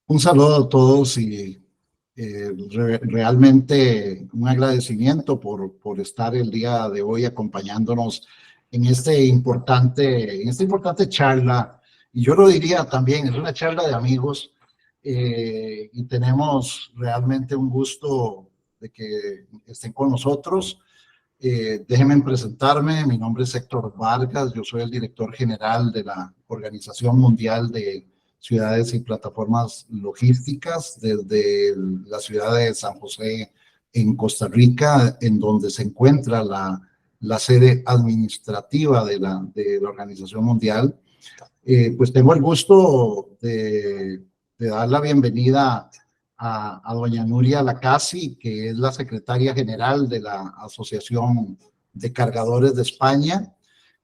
Un saludo a todos y realmente un agradecimiento por estar el día de hoy acompañándonos en esta importante charla. Y yo lo diría también, es una charla de amigos y tenemos realmente un gusto de que estén con nosotros. Déjenme presentarme, mi nombre es Héctor Vargas, yo soy el director general de la Organización Mundial de Ciudades y Plataformas Logísticas desde la ciudad de San José en Costa Rica, en donde se encuentra la sede administrativa de la Organización Mundial. Pues tengo el gusto de dar la bienvenida a doña Nuria Lacasi, que es la secretaria general de la Asociación de Cargadores de España,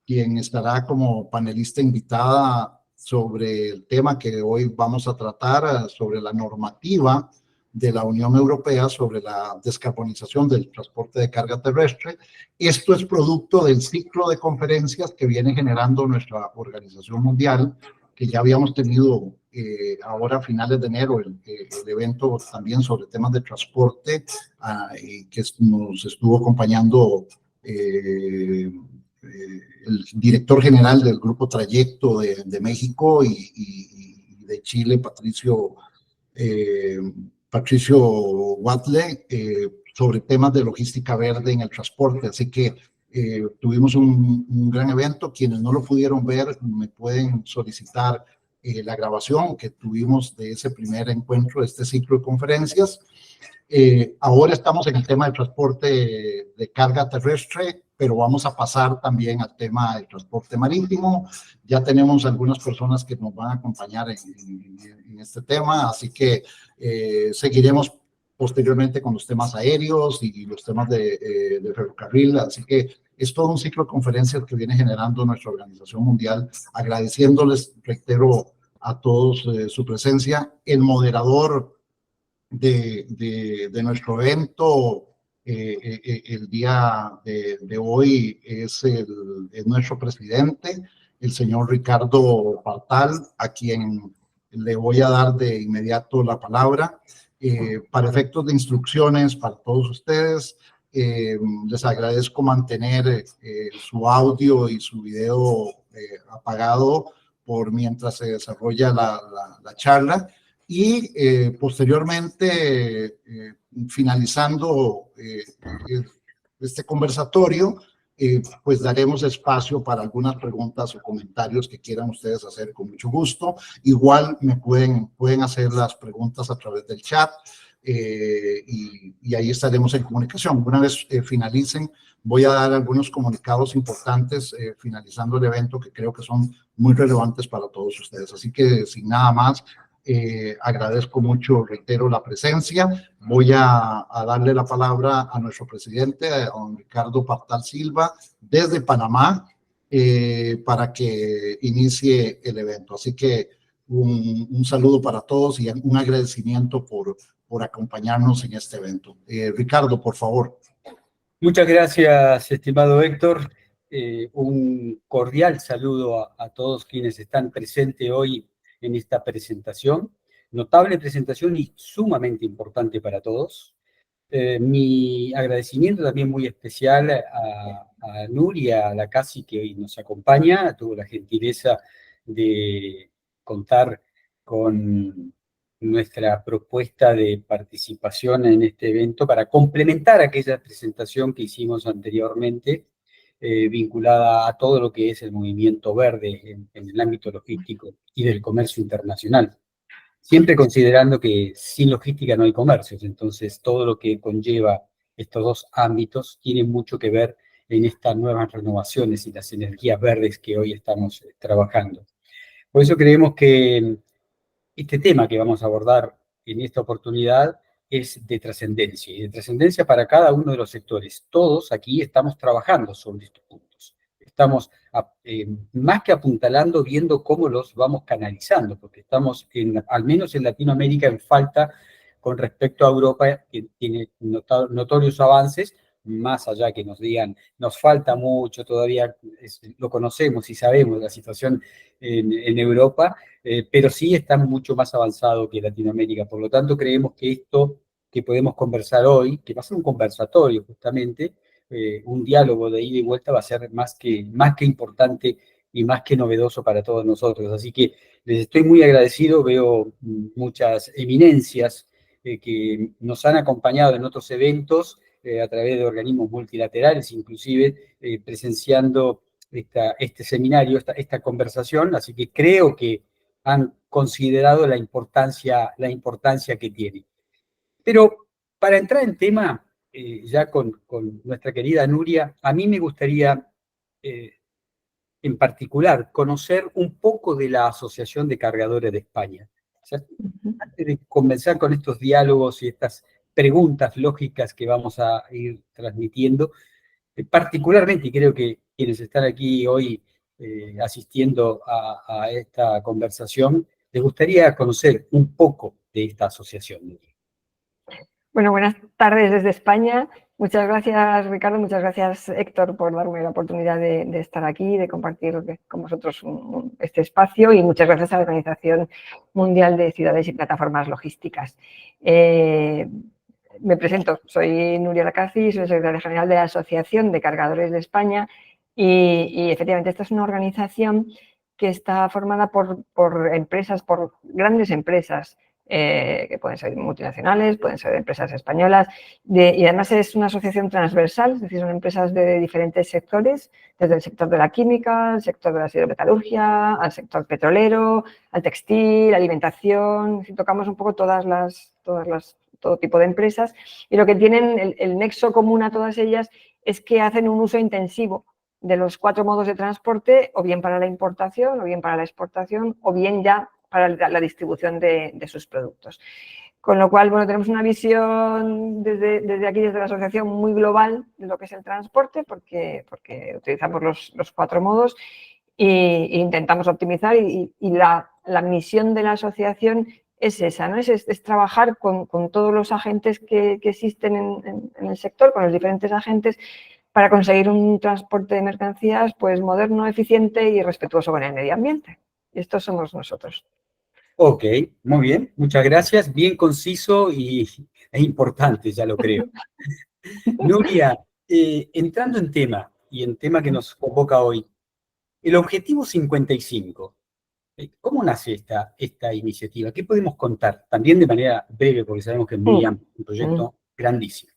quien estará como panelista invitada sobre el tema que hoy vamos a tratar, sobre la normativa de la Unión Europea sobre la descarbonización del transporte de carga terrestre. Esto es producto del ciclo de conferencias que viene generando nuestra organización mundial, que ya habíamos tenido ahora a finales de enero el evento también sobre temas de transporte, y que nos estuvo acompañando el director general del Grupo Trayecto de México y de Chile, Patricio Watle, sobre temas de logística verde en el transporte. Así que tuvimos un gran evento. Quienes no lo pudieron ver, me pueden solicitar la grabación que tuvimos de ese primer encuentro, de este ciclo de conferencias. Ahora estamos en el tema del transporte de carga terrestre, pero vamos a pasar también al tema del transporte marítimo. Ya tenemos algunas personas que nos van a acompañar en este tema, así que seguiremos posteriormente con los temas aéreos y los temas de ferrocarril. Así que es todo un ciclo de conferencias que viene generando nuestra organización mundial, agradeciéndoles, reitero, a todos su presencia. El moderador de nuestro evento el día de hoy es nuestro presidente, el señor Ricardo Partal, a quien le voy a dar de inmediato la palabra. Para efectos de instrucciones para todos ustedes, les agradezco mantener su audio y su video apagado por mientras se desarrolla la charla. Y posteriormente, finalizando este conversatorio, pues daremos espacio para algunas preguntas o comentarios que quieran ustedes hacer con mucho gusto. Igual me pueden hacer las preguntas a través del chat y ahí estaremos en comunicación. Una vez finalicen, voy a dar algunos comunicados importantes finalizando el evento que creo que son muy relevantes para todos ustedes. Así que sin nada más, agradezco mucho, reitero, la presencia. Voy a darle la palabra a nuestro presidente, a don Ricardo Partal Silva, desde Panamá, para que inicie el evento. Así que un saludo para todos y un agradecimiento por acompañarnos en este evento. Ricardo, por favor. Muchas gracias, estimado Héctor. Un cordial saludo a todos quienes están presentes hoy en esta presentación, notable presentación y sumamente importante para todos. Mi agradecimiento también muy especial a Nuria Lacasi, que hoy nos acompaña, tuvo la gentileza de contar con nuestra propuesta de participación en este evento para complementar aquella presentación que hicimos anteriormente, vinculada a todo lo que es el movimiento verde en el ámbito logístico y del comercio internacional. Siempre considerando que sin logística no hay comercios, entonces todo lo que conlleva estos dos ámbitos tiene mucho que ver en estas nuevas renovaciones y las energías verdes que hoy estamos trabajando. Por eso creemos que este tema que vamos a abordar en esta oportunidad es de trascendencia, y de trascendencia para cada uno de los sectores. Todos aquí estamos trabajando sobre estos puntos. Estamos más que apuntalando, viendo cómo los vamos canalizando, porque estamos, al menos en Latinoamérica, en falta con respecto a Europa, que tiene notorios avances, más allá que nos digan, nos falta mucho, todavía lo conocemos y sabemos la situación en Europa, pero sí está mucho más avanzado que Latinoamérica. Por lo tanto, creemos que esto que podemos conversar hoy, que va a ser un conversatorio justamente, un diálogo de ida y vuelta va a ser más que importante y más que novedoso para todos nosotros. Así que les estoy muy agradecido, veo muchas eminencias que nos han acompañado en otros eventos a través de organismos multilaterales, inclusive presenciando este seminario, esta conversación, así que creo que han considerado la importancia que tiene. Pero para entrar en tema, ya con nuestra querida Nuria, a mí me gustaría eh, en particular conocer un poco de la Asociación de Cargadores de España. O sea, antes de comenzar con estos diálogos y estas preguntas lógicas que vamos a ir transmitiendo, particularmente, y creo que quienes están aquí hoy asistiendo a esta conversación, les gustaría conocer un poco de esta asociación. Bueno, buenas tardes desde España. Muchas gracias, Ricardo. Muchas gracias, Héctor, por darme la oportunidad de estar aquí, de compartir con vosotros este espacio, y muchas gracias a la Organización Mundial de Ciudades y Plataformas Logísticas. Me presento, soy Nuria Lacazzi, soy secretaria general de la Asociación de Cargadores de España y efectivamente esta es una organización que está formada por empresas, por grandes empresas, que pueden ser multinacionales, pueden ser empresas españolas, y además es una asociación transversal, es decir, son empresas de diferentes sectores, desde el sector de la química, al sector de la siderurgia, al sector petrolero, al textil, alimentación, tocamos un poco todo tipo de empresas, y lo que tienen, el nexo común a todas ellas es que hacen un uso intensivo de los 4 modos de transporte, o bien para la importación, o bien para la exportación, o bien ya para la distribución de sus productos. Con lo cual, bueno, tenemos una visión desde aquí, desde la asociación, muy global de lo que es el transporte, porque utilizamos los 4 modos e intentamos optimizar, y la misión de la asociación es esa, ¿no? Es trabajar con todos los agentes que existen en el sector, con los diferentes agentes, para conseguir un transporte de mercancías pues moderno, eficiente y respetuoso con el medio ambiente. Y estos somos nosotros. Ok, muy bien, muchas gracias. Bien conciso e importante, ya lo creo. Nuria, entrando en tema, y en tema que nos convoca hoy, el objetivo 55. ¿Cómo nace esta iniciativa? ¿Qué podemos contar? También de manera breve, porque sabemos que es muy amplio, un proyecto grandísimo.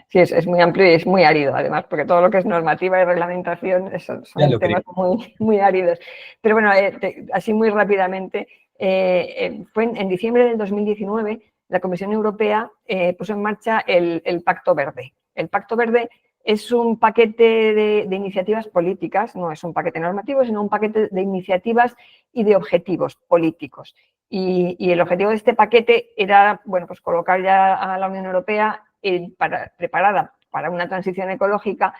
Sí, es muy amplio y es muy árido, además, porque todo lo que es normativa y reglamentación son temas muy áridos. Pero bueno, así muy rápidamente, fue en diciembre del 2019, la Comisión Europea puso en marcha el Pacto Verde. El Pacto Verde es un paquete de iniciativas políticas, no es un paquete normativo, sino un paquete de iniciativas y de objetivos políticos. Y el objetivo de este paquete era, bueno, pues colocar ya a la Unión Europea preparada para una transición ecológica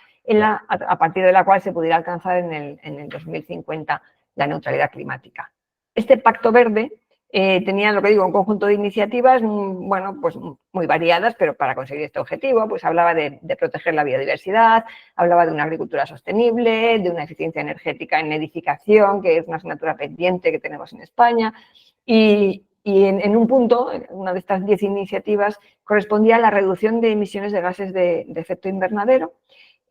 a partir de la cual se pudiera alcanzar en el 2050 la neutralidad climática. Este Pacto Verde tenía, lo que digo, un conjunto de iniciativas, bueno, pues muy variadas, pero para conseguir este objetivo, pues hablaba de proteger la biodiversidad, hablaba de una agricultura sostenible, de una eficiencia energética en edificación, que es una asignatura pendiente que tenemos en España, y en un punto, una de estas 10 iniciativas correspondía a la reducción de emisiones de gases de efecto invernadero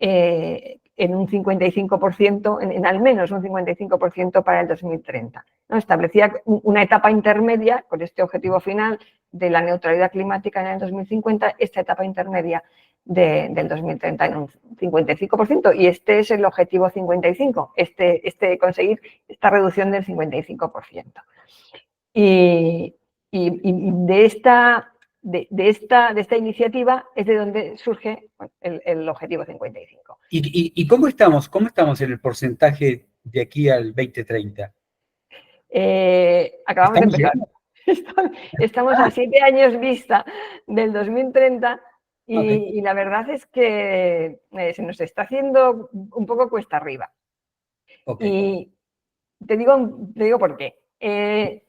en un 55%, en al menos un 55% para el 2030. ¿No? Establecía una etapa intermedia con este objetivo final de la neutralidad climática en el 2050, esta etapa intermedia del 2030 en un 55%, y este es el objetivo 55, conseguir esta reducción del 55%. Y de esta iniciativa es de donde surge el objetivo 55. ¿Y cómo estamos? ¿Cómo estamos en el porcentaje de aquí al 2030? Acabamos de empezar. Estamos a 7 años vista del 2030 y la verdad es que se nos está haciendo un poco cuesta arriba. Y te digo por qué.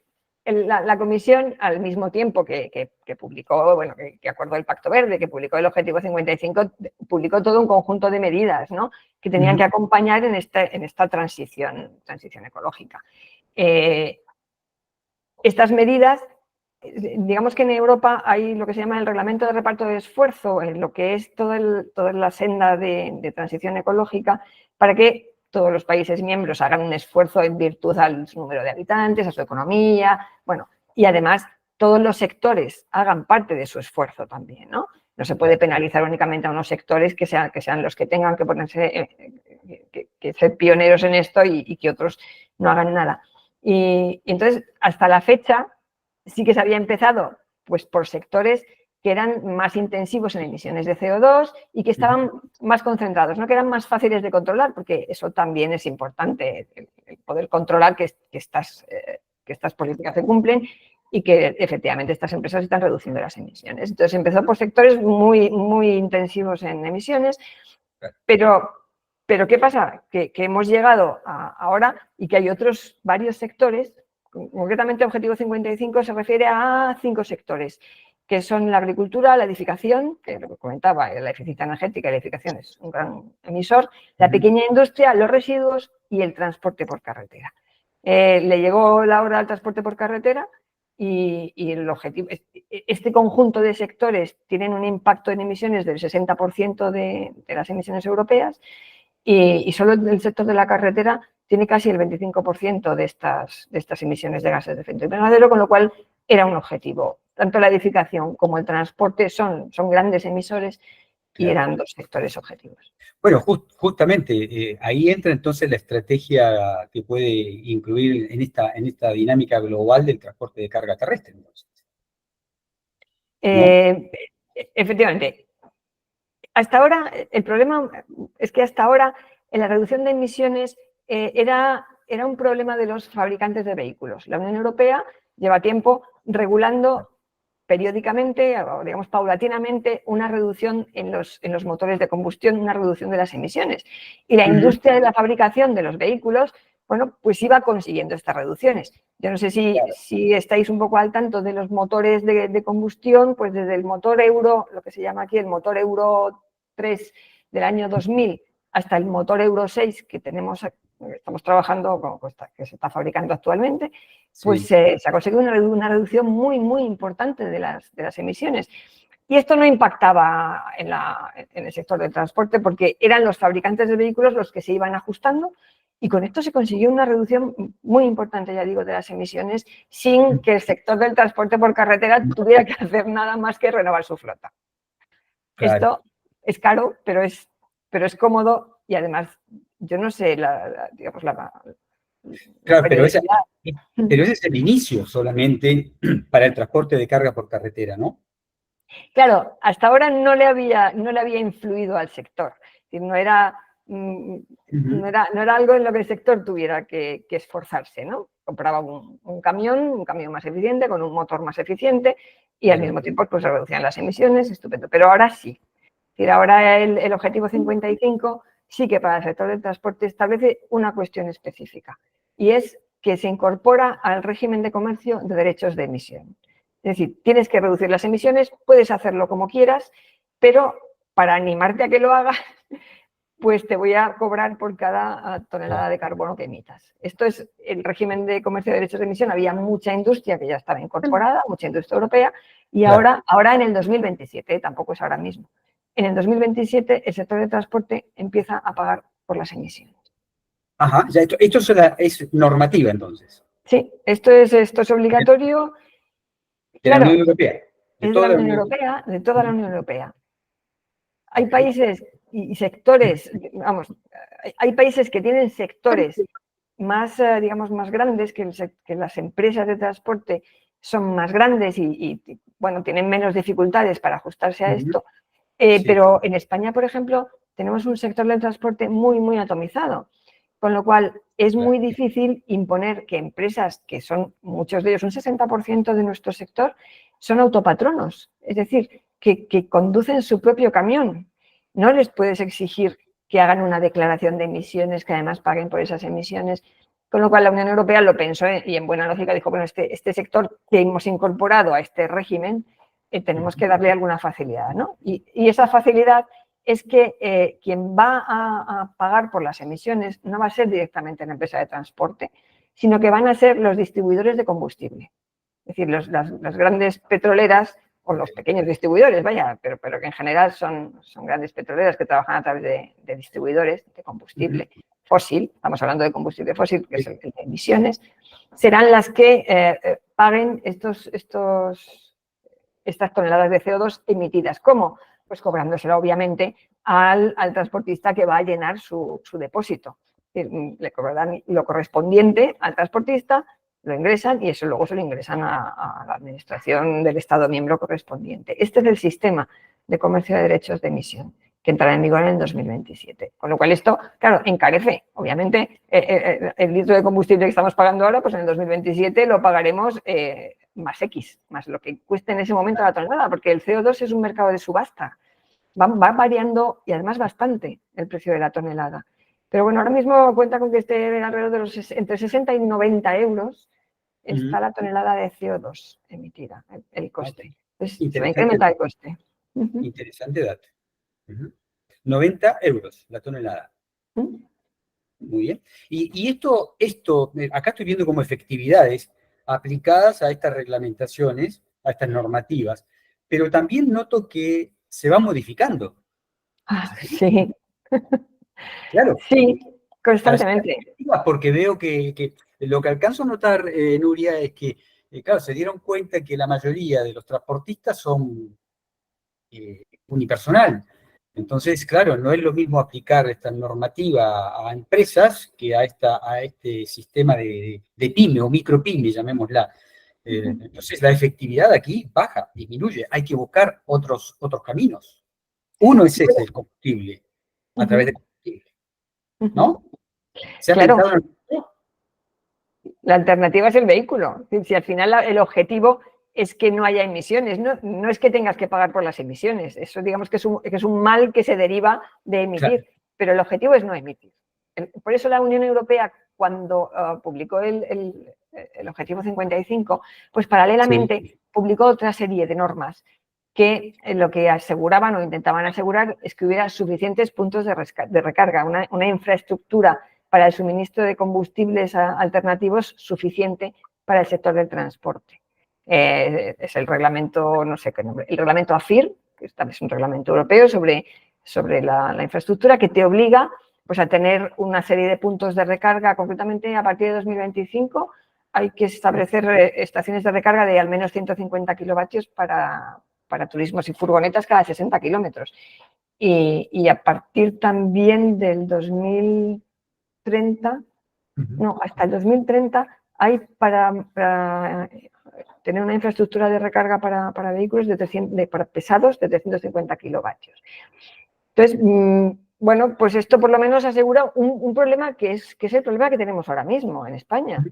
la Comisión, al mismo tiempo que publicó, bueno, que acordó el Pacto Verde, que publicó el Objetivo 55, publicó todo un conjunto de medidas, ¿no?, que tenían que acompañar en esta transición ecológica. Estas medidas, digamos que en Europa hay lo que se llama el reglamento de reparto de esfuerzo, en lo que es toda la senda de transición ecológica, para que todos los países miembros hagan un esfuerzo en virtud al número de habitantes, a su economía, bueno, y además todos los sectores hagan parte de su esfuerzo también, ¿no? No se puede penalizar únicamente a unos sectores que sean los que tengan que ponerse, que ser pioneros en esto y que otros no hagan nada. Y entonces, hasta la fecha, sí que se había empezado pues por sectores que eran más intensivos en emisiones de CO2 y que estaban más concentrados, ¿no?, que eran más fáciles de controlar, porque eso también es importante, el poder controlar que estas políticas se cumplen y que efectivamente estas empresas están reduciendo las emisiones. Entonces empezó por sectores muy, muy intensivos en emisiones, pero ¿qué pasa? Que hemos llegado ahora y que hay varios sectores, concretamente el Objetivo 55 se refiere a 5 sectores, que son la agricultura, la edificación, que lo que comentaba, la eficiencia energética y la edificación es un gran emisor, la pequeña industria, los residuos y el transporte por carretera. Le llegó la hora al transporte por carretera y el objetivo, este conjunto de sectores tienen un impacto en emisiones del 60% de las emisiones europeas y solo el sector de la carretera tiene casi el 25% de estas emisiones de gases de efecto invernadero, con lo cual era un objetivo. Tanto la edificación como el transporte son grandes emisores y eran 2 sectores objetivos. Bueno, justamente ahí entra entonces la estrategia que puede incluir en esta dinámica global del transporte de carga terrestre, entonces, ¿no? Efectivamente. Hasta ahora, el problema es que hasta ahora en la reducción de emisiones era un problema de los fabricantes de vehículos. La Unión Europea lleva tiempo regulando periódicamente, o digamos paulatinamente, una reducción en los motores de combustión, una reducción de las emisiones. Y la industria de la fabricación de los vehículos, bueno, pues iba consiguiendo estas reducciones. Yo no sé si estáis un poco al tanto de los motores de combustión, pues desde el motor Euro, lo que se llama aquí el motor Euro 3 del año 2000, hasta el motor Euro 6 que estamos trabajando, que se está fabricando actualmente, pues se ha conseguido una reducción muy, muy importante de las emisiones. Y esto no impactaba en el sector del transporte porque eran los fabricantes de vehículos los que se iban ajustando y con esto se consiguió una reducción muy importante, ya digo, de las emisiones sin que el sector del transporte por carretera tuviera que hacer nada más que renovar su flota. Claro. Esto es caro, pero es cómodo y además, yo no sé, claro, pero ese es el inicio solamente para el transporte de carga por carretera, ¿no? Claro, hasta ahora no le había influido al sector. Es decir, no era algo en lo que el sector tuviera que esforzarse, ¿no? Compraba un camión más eficiente, con un motor más eficiente y al mismo tiempo pues, se reducían las emisiones, estupendo. Pero ahora sí. Es decir, ahora el Objetivo 55 sí que para el sector del transporte establece una cuestión específica y es que se incorpora al régimen de comercio de derechos de emisión. Es decir, tienes que reducir las emisiones, puedes hacerlo como quieras, pero para animarte a que lo hagas, pues te voy a cobrar por cada tonelada de carbono que emitas. Esto es el régimen de comercio de derechos de emisión. Había mucha industria que ya estaba incorporada, mucha industria europea, y ahora en el 2027, tampoco es ahora mismo, en el 2027 el sector de transporte empieza a pagar por las emisiones. Ajá, ya esto es normativa entonces. Sí, esto es obligatorio. De la Unión Europea. Es de la Unión Europea, de toda la Unión Europea. Hay países y sectores, vamos, hay países que tienen sectores más, digamos, más grandes, que las empresas de transporte son más grandes y bueno, tienen menos dificultades para ajustarse a esto. Pero en España, por ejemplo, tenemos un sector del transporte muy, muy atomizado. Con lo cual, es muy difícil imponer que empresas, que son muchos de ellos, un 60% de nuestro sector, son autopatronos. Es decir, que conducen su propio camión. No les puedes exigir que hagan una declaración de emisiones, que además paguen por esas emisiones. Con lo cual la Unión Europea lo pensó y en buena lógica dijo, bueno, este sector que hemos incorporado a este régimen, tenemos que darle alguna facilidad, ¿no? Y esa facilidad es que quien va a pagar por las emisiones no va a ser directamente la empresa de transporte, sino que van a ser los distribuidores de combustible. Es decir, las grandes petroleras o los pequeños distribuidores, vaya, pero que en general son grandes petroleras que trabajan a través de distribuidores de combustible fósil, estamos hablando de combustible fósil, que es el de emisiones, serán las que paguen estas toneladas de CO2 emitidas. ¿Cómo? Pues cobrándoselo, obviamente, al transportista que va a llenar su depósito. Le cobrarán lo correspondiente al transportista, lo ingresan y eso luego se lo ingresan a la administración del Estado miembro correspondiente. Este es el sistema de comercio de derechos de emisión que entrará en vigor en el 2027. Con lo cual esto, claro, encarece. Obviamente, el litro de combustible que estamos pagando ahora, pues en el 2027 lo pagaremos más X, más lo que cueste en ese momento la tonelada, porque el CO2 es un mercado de subasta. Va variando y además bastante el precio de la tonelada. Pero bueno, ahora mismo cuenta con que esté alrededor de entre 60 y 90 euros está la tonelada de CO2 emitida, el coste. Entonces, se va a incrementar el coste. Interesante dato. 90 euros la tonelada. Muy bien. Y esto, acá estoy viendo como efectividades aplicadas a estas reglamentaciones, a estas normativas, pero también noto que se va modificando. Sí. Claro. Sí, constantemente. Porque veo que lo que alcanzo a notar, Nuria, es que, claro, se dieron cuenta que la mayoría de los transportistas son unipersonal. Entonces, claro, no es lo mismo aplicar esta normativa a empresas que a este sistema de pyme o micropyme, llamémosla. Entonces, la efectividad aquí baja, disminuye. Hay que buscar otros caminos. Uno es ese, el combustible, a través de combustible. ¿No? ¿Se ha pensado en el... La alternativa es el vehículo. Si al final el objetivo es que no haya emisiones, no es que tengas que pagar por las emisiones. Eso digamos que es un mal que se deriva de emitir, claro. Pero el objetivo es no emitir. Por eso la Unión Europea, cuando publicó el objetivo 55, pues paralelamente publicó otra serie de normas que lo que aseguraban o intentaban asegurar es que hubiera suficientes puntos de recarga, una infraestructura para el suministro de combustibles alternativos suficiente para el sector del transporte. Es el reglamento, no sé qué nombre, el reglamento AFIR, que es un reglamento europeo sobre la infraestructura que te obliga pues, a tener una serie de puntos de recarga. Concretamente, a partir de 2025 hay que establecer estaciones de recarga de al menos 150 kilovatios para turismos y furgonetas cada 60 kilómetros. Y a partir también del 2030, no, hasta el 2030 hay para tener una infraestructura de recarga para vehículos para pesados de 350 kilovatios. Entonces, bueno, pues esto por lo menos asegura un problema que es el problema que tenemos ahora mismo en España,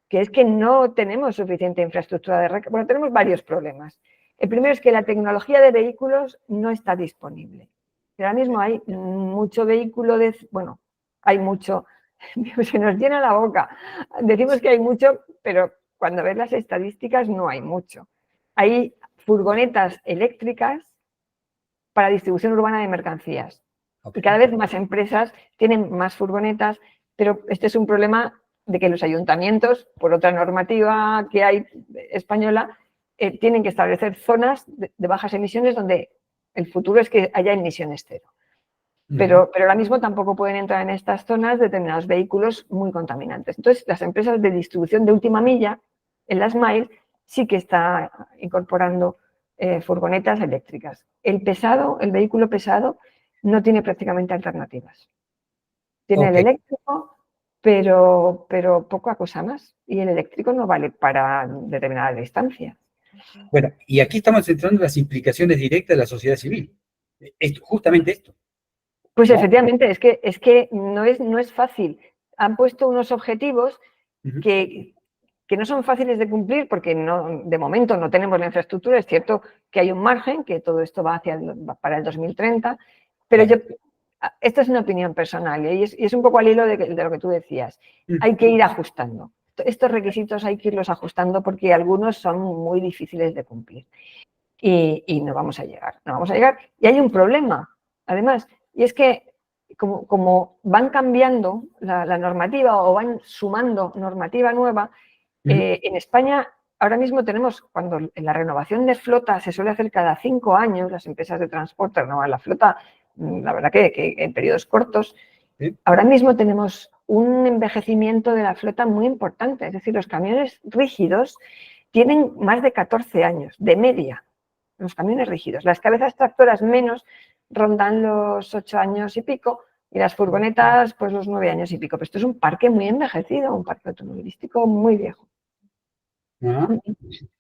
que es que no tenemos suficiente infraestructura de recarga. Bueno, tenemos varios problemas. El primero es que la tecnología de vehículos no está disponible. Ahora mismo hay mucho vehículo bueno, hay mucho, se nos llena la boca. Decimos que hay mucho, pero cuando ves las estadísticas no hay mucho. Hay furgonetas eléctricas para distribución urbana de mercancías. Y cada vez más empresas tienen más furgonetas, pero este es un problema de que los ayuntamientos, por otra normativa que hay española, tienen que establecer zonas de bajas emisiones donde el futuro es que haya emisiones cero. Pero ahora mismo tampoco pueden entrar en estas zonas determinados vehículos muy contaminantes. Entonces, las empresas de distribución de última milla, el last mile, sí que está incorporando furgonetas eléctricas. El vehículo pesado, no tiene prácticamente alternativas. Tiene el eléctrico, pero poca cosa más. Y el eléctrico no vale para determinada distancia. Bueno, y aquí estamos entrando en las implicaciones directas de la sociedad civil. Justamente esto. Pues efectivamente, es que no es fácil. Han puesto unos objetivos que no son fáciles de cumplir porque de momento no tenemos la infraestructura. Es cierto que hay un margen, que todo esto va para el 2030, pero esta es una opinión personal y es un poco al hilo de lo que tú decías. Hay que ir ajustando. Estos requisitos hay que irlos ajustando porque algunos son muy difíciles de cumplir y no vamos a llegar, no vamos a llegar. Y hay un problema, además, y es que como van cambiando la normativa o van sumando normativa nueva, en España ahora mismo tenemos, cuando la renovación de flota se suele hacer cada 5 años, las empresas de transporte renovan la flota, la verdad que en periodos cortos, ahora mismo tenemos un envejecimiento de la flota muy importante, es decir, los camiones rígidos tienen más de 14 años, de media, los camiones rígidos. Las cabezas tractoras menos rondan los 8 años y pico y las furgonetas pues los 9 años y pico. Pero esto es un parque muy envejecido, un parque automovilístico muy viejo.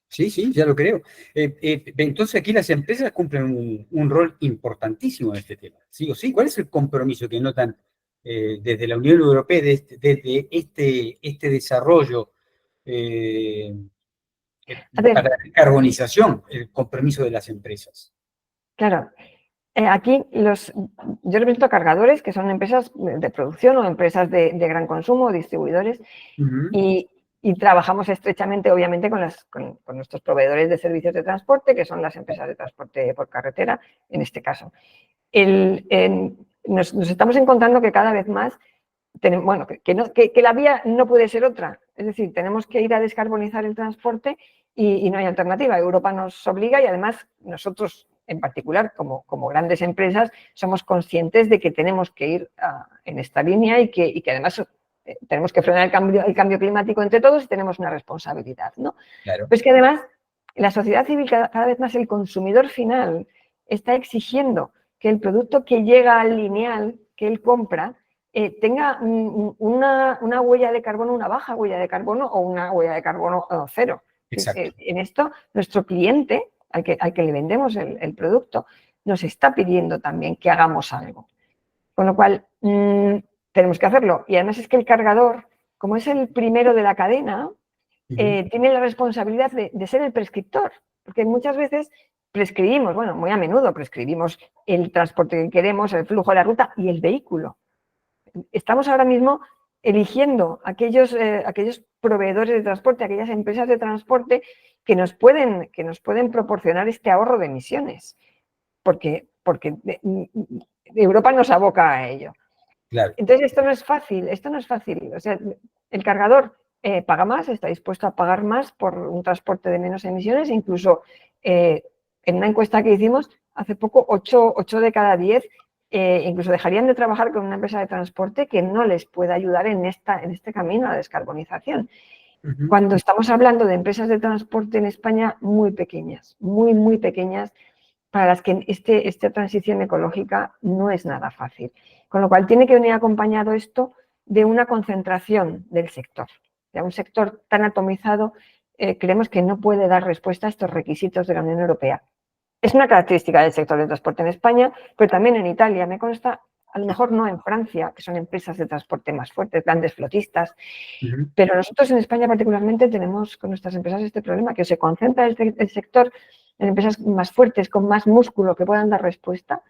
Sí, sí, ya lo creo. Entonces aquí las empresas cumplen un rol importantísimo en este tema. Sí o sí, ¿cuál es el compromiso que notan desde la Unión Europea, desde este desarrollo para la descarbonización, el compromiso de las empresas? Claro, aquí yo represento cargadores, que son empresas de producción o empresas de gran consumo, distribuidores, y trabajamos estrechamente, obviamente, con nuestros proveedores de servicios de transporte, que son las empresas de transporte por carretera, en este caso. Nos estamos encontrando que cada vez más, bueno, que la vía no puede ser otra. Es decir, tenemos que ir a descarbonizar el transporte y no hay alternativa. Europa nos obliga y además nosotros, en particular, como grandes empresas, somos conscientes de que tenemos que ir en esta línea y que además tenemos que frenar el cambio climático entre todos y tenemos una responsabilidad, ¿no? Claro. Pues que además la sociedad civil, cada vez más el consumidor final, está exigiendo que el producto que llega al lineal que él compra tenga una huella de carbono, una baja huella de carbono o una huella de carbono cero. En esto, nuestro cliente, al que le vendemos el producto, nos está pidiendo también que hagamos algo. Con lo cual, tenemos que hacerlo. Y además es que el cargador, como es el primero de la cadena, tiene la responsabilidad de ser el prescriptor. Porque muchas veces prescribimos, bueno, muy a menudo prescribimos el transporte que queremos, el flujo de la ruta y el vehículo. Estamos ahora mismo eligiendo aquellos proveedores de transporte, aquellas empresas de transporte que nos pueden proporcionar este ahorro de emisiones. Porque Europa nos aboca a ello. Claro. Entonces, esto no es fácil. O sea, el cargador paga más, está dispuesto a pagar más por un transporte de menos emisiones. Incluso en una encuesta que hicimos hace poco, 8 de cada 10 incluso dejarían de trabajar con una empresa de transporte que no les pueda ayudar en este camino a la descarbonización. Cuando estamos hablando de empresas de transporte en España muy pequeñas, muy, muy pequeñas, para las que esta transición ecológica no es nada fácil. Con lo cual tiene que venir acompañado esto de una concentración del sector. De un sector tan atomizado, creemos que no puede dar respuesta a estos requisitos de la Unión Europea. Es una característica del sector del transporte en España, pero también en Italia, me consta, a lo mejor no en Francia, que son empresas de transporte más fuertes, grandes flotistas, pero nosotros en España particularmente tenemos con nuestras empresas este problema, que se concentra el sector en empresas más fuertes, con más músculo, que puedan dar respuesta,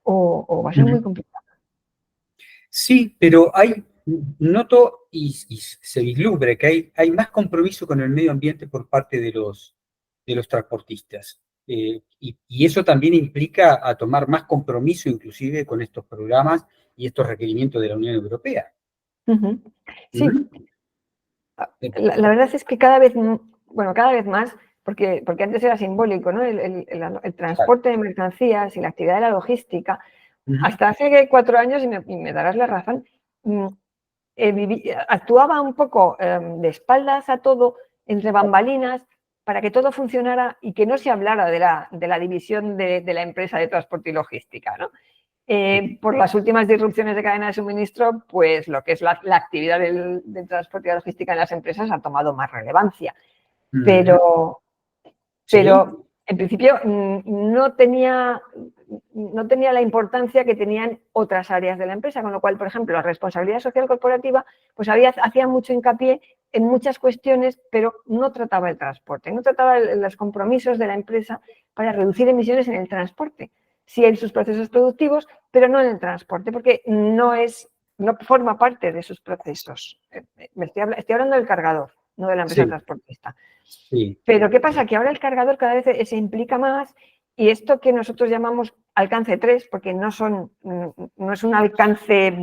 o va a ser muy complicado. Sí, pero noto y se vislumbra que hay más compromiso con el medio ambiente por parte de los transportistas. Y eso también implica a tomar más compromiso inclusive con estos programas y estos requerimientos de la Unión Europea. Sí. La verdad es que cada vez más, porque antes era simbólico, ¿no? El transporte de mercancías y la actividad de la logística, hasta hace 4 años, y me darás la razón, actuaba un poco de espaldas a todo, entre bambalinas, para que todo funcionara y que no se hablara de la división de la empresa de transporte y logística, ¿no? Por las últimas disrupciones de cadena de suministro, pues lo que es la actividad del transporte y la logística en las empresas ha tomado más relevancia. Pero en principio no tenía la importancia que tenían otras áreas de la empresa, con lo cual, por ejemplo, la responsabilidad social corporativa pues hacía mucho hincapié en muchas cuestiones, pero no trataba el transporte, no trataba los compromisos de la empresa para reducir emisiones en el transporte. sí en sus procesos productivos, pero no en el transporte, porque no forma parte de sus procesos. Estoy hablando del cargador, no de la empresa transportista. Sí. Pero ¿qué pasa? Que ahora el cargador cada vez se implica más y esto que nosotros llamamos alcance 3, porque no es un alcance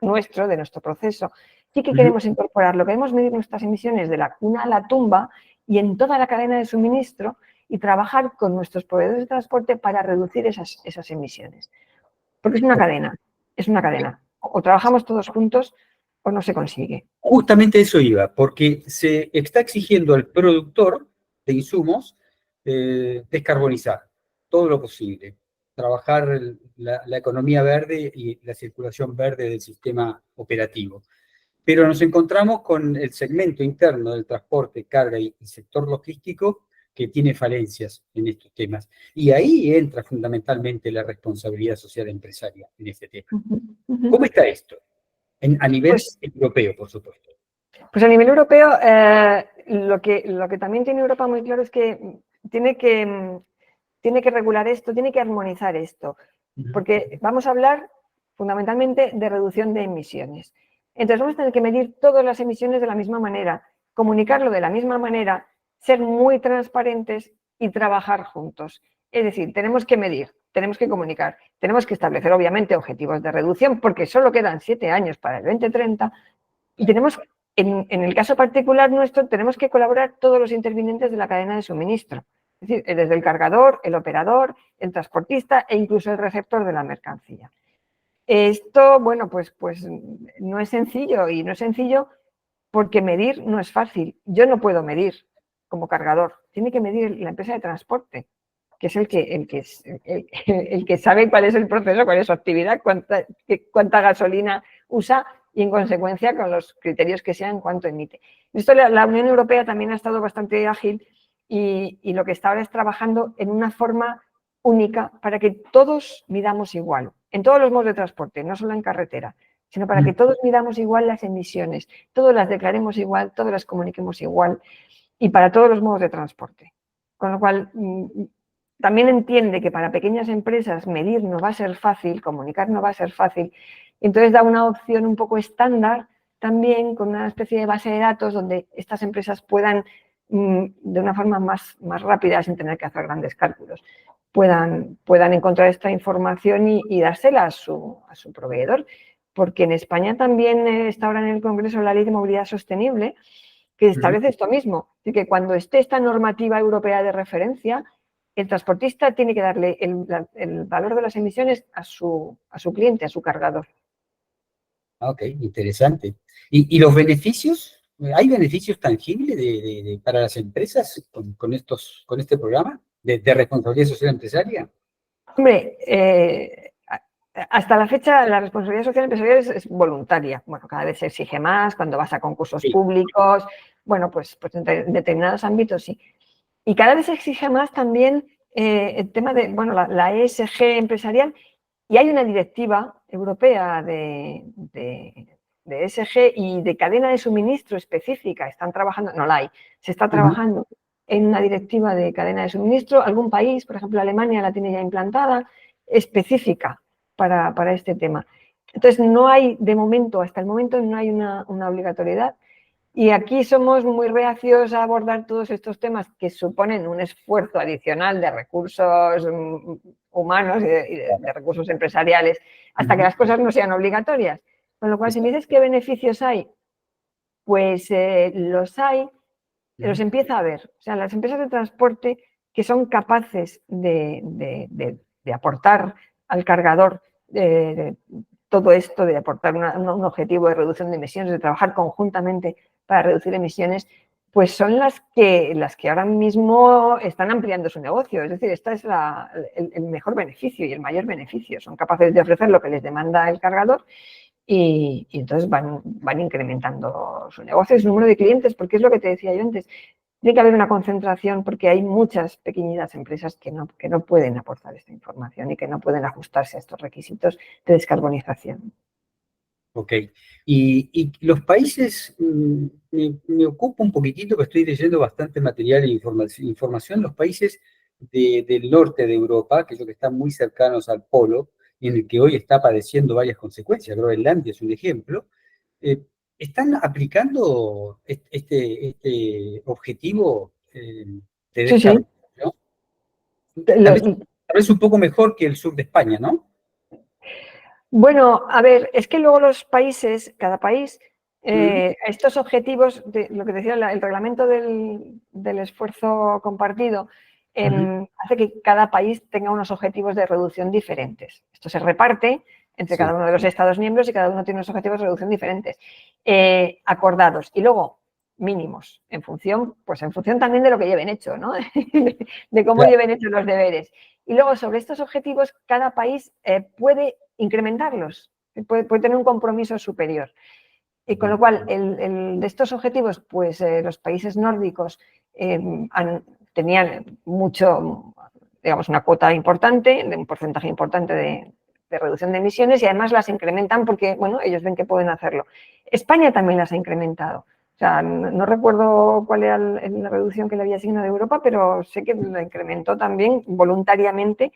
nuestro, de nuestro proceso, sí que queremos incorporarlo, queremos medir nuestras emisiones de la cuna a la tumba y en toda la cadena de suministro y trabajar con nuestros proveedores de transporte para reducir esas emisiones. Porque es una cadena. O trabajamos todos juntos o no se consigue. Justamente eso iba, porque se está exigiendo al productor de insumos descarbonizar todo lo posible, trabajar la economía verde y la circulación verde del sistema operativo. Pero nos encontramos con el segmento interno del transporte, carga y sector logístico que tiene falencias en estos temas. Y ahí entra fundamentalmente la responsabilidad social empresaria en este tema. ¿Cómo está esto? A nivel europeo, por supuesto. Pues a nivel europeo, lo que también tiene Europa muy claro es que tiene que regular esto, tiene que armonizar esto, porque vamos a hablar fundamentalmente de reducción de emisiones. Entonces vamos a tener que medir todas las emisiones de la misma manera, comunicarlo de la misma manera, ser muy transparentes y trabajar juntos. Es decir, tenemos que medir, tenemos que comunicar, tenemos que establecer obviamente objetivos de reducción porque solo quedan 7 años para el 2030 y tenemos, en el caso particular nuestro, tenemos que colaborar todos los intervinientes de la cadena de suministro. Es decir, desde el cargador, el operador, el transportista e incluso el receptor de la mercancía. Esto, bueno, pues no es sencillo y no es sencillo porque medir no es fácil. Yo no puedo medir como cargador, tiene que medir la empresa de transporte, que es el que sabe cuál es el proceso, cuál es su actividad, cuánta gasolina usa y en consecuencia con los criterios que sean cuánto emite. Esto la Unión Europea también ha estado bastante ágil y lo que está ahora es trabajando en una forma única para que todos midamos igual, en todos los modos de transporte, no solo en carretera, sino para que todos midamos igual las emisiones, todos las declaremos igual, todos las comuniquemos igual y para todos los modos de transporte. Con lo cual, también entiende que para pequeñas empresas medir no va a ser fácil, comunicar no va a ser fácil, entonces da una opción un poco estándar también con una especie de base de datos donde estas empresas puedan, de una forma más rápida, sin tener que hacer grandes cálculos, puedan encontrar esta información y dársela a su proveedor. Porque en España también está ahora en el Congreso la Ley de Movilidad Sostenible, que establece esto mismo, de que cuando esté esta normativa europea de referencia, el transportista tiene que darle el valor de las emisiones a su cliente, a su cargador. Ok, interesante. ¿Y los beneficios? ¿Hay beneficios tangibles para las empresas con este programa de responsabilidad social empresaria? Hombre, hasta la fecha la responsabilidad social empresarial es voluntaria. Bueno, cada vez se exige más cuando vas a concursos públicos, bueno, pues en determinados ámbitos sí. Y cada vez se exige más también el tema de, bueno, la ESG empresarial y hay una directiva europea de ESG y de cadena de suministro específica. Están trabajando, no la hay, se está trabajando en una directiva de cadena de suministro. Algún país, por ejemplo Alemania, la tiene ya implantada, específica para este tema. Entonces, no hay, de momento, hasta el momento, no hay una obligatoriedad. Y aquí somos muy reacios a abordar todos estos temas que suponen un esfuerzo adicional de recursos humanos y de recursos empresariales hasta que las cosas no sean obligatorias. Con lo cual, si me dices qué beneficios hay, pues los hay, los empieza a ver. O sea, las empresas de transporte que son capaces de aportar al cargador todo esto, de aportar un objetivo de reducción de emisiones, de trabajar conjuntamente para reducir emisiones, pues son las que ahora mismo están ampliando su negocio. Es decir, este es el mejor beneficio y el mayor beneficio. Son capaces de ofrecer lo que les demanda el cargador y entonces van incrementando su negocio y su número de clientes, porque es lo que te decía yo antes. Tiene que haber una concentración porque hay muchas pequeñitas empresas que no pueden aportar esta información y que no pueden ajustarse a estos requisitos de descarbonización. Ok. Y los países, me ocupa un poquitito, que estoy leyendo bastante material e información, los países del norte de Europa, que es lo que están muy cercanos al polo, y en el que hoy está padeciendo varias consecuencias. Groenlandia es un ejemplo. ¿Están aplicando este objetivo de Sí, sí. descarbonización? Tal vez un poco mejor que el sur de España, ¿no? Bueno, a ver, es que luego los países, cada país, estos objetivos, lo que decía, el reglamento del esfuerzo compartido, hace que cada país tenga unos objetivos de reducción diferentes. Esto se reparte entre cada uno de los Estados miembros y cada uno tiene unos objetivos de reducción diferentes, acordados. Y luego, mínimos, en función también de lo que lleven hecho, ¿no? De cómo lleven hecho los deberes. Y luego, sobre estos objetivos, cada país puede incrementarlos, puede tener un compromiso superior. Y con lo cual, de estos objetivos, pues los países nórdicos tenían mucho, digamos, una cuota importante, de un porcentaje importante de reducción de emisiones y además las incrementan porque, bueno, ellos ven que pueden hacerlo. España también las ha incrementado. O sea, no recuerdo cuál era la reducción que le había asignado a Europa, pero sé que la incrementó también voluntariamente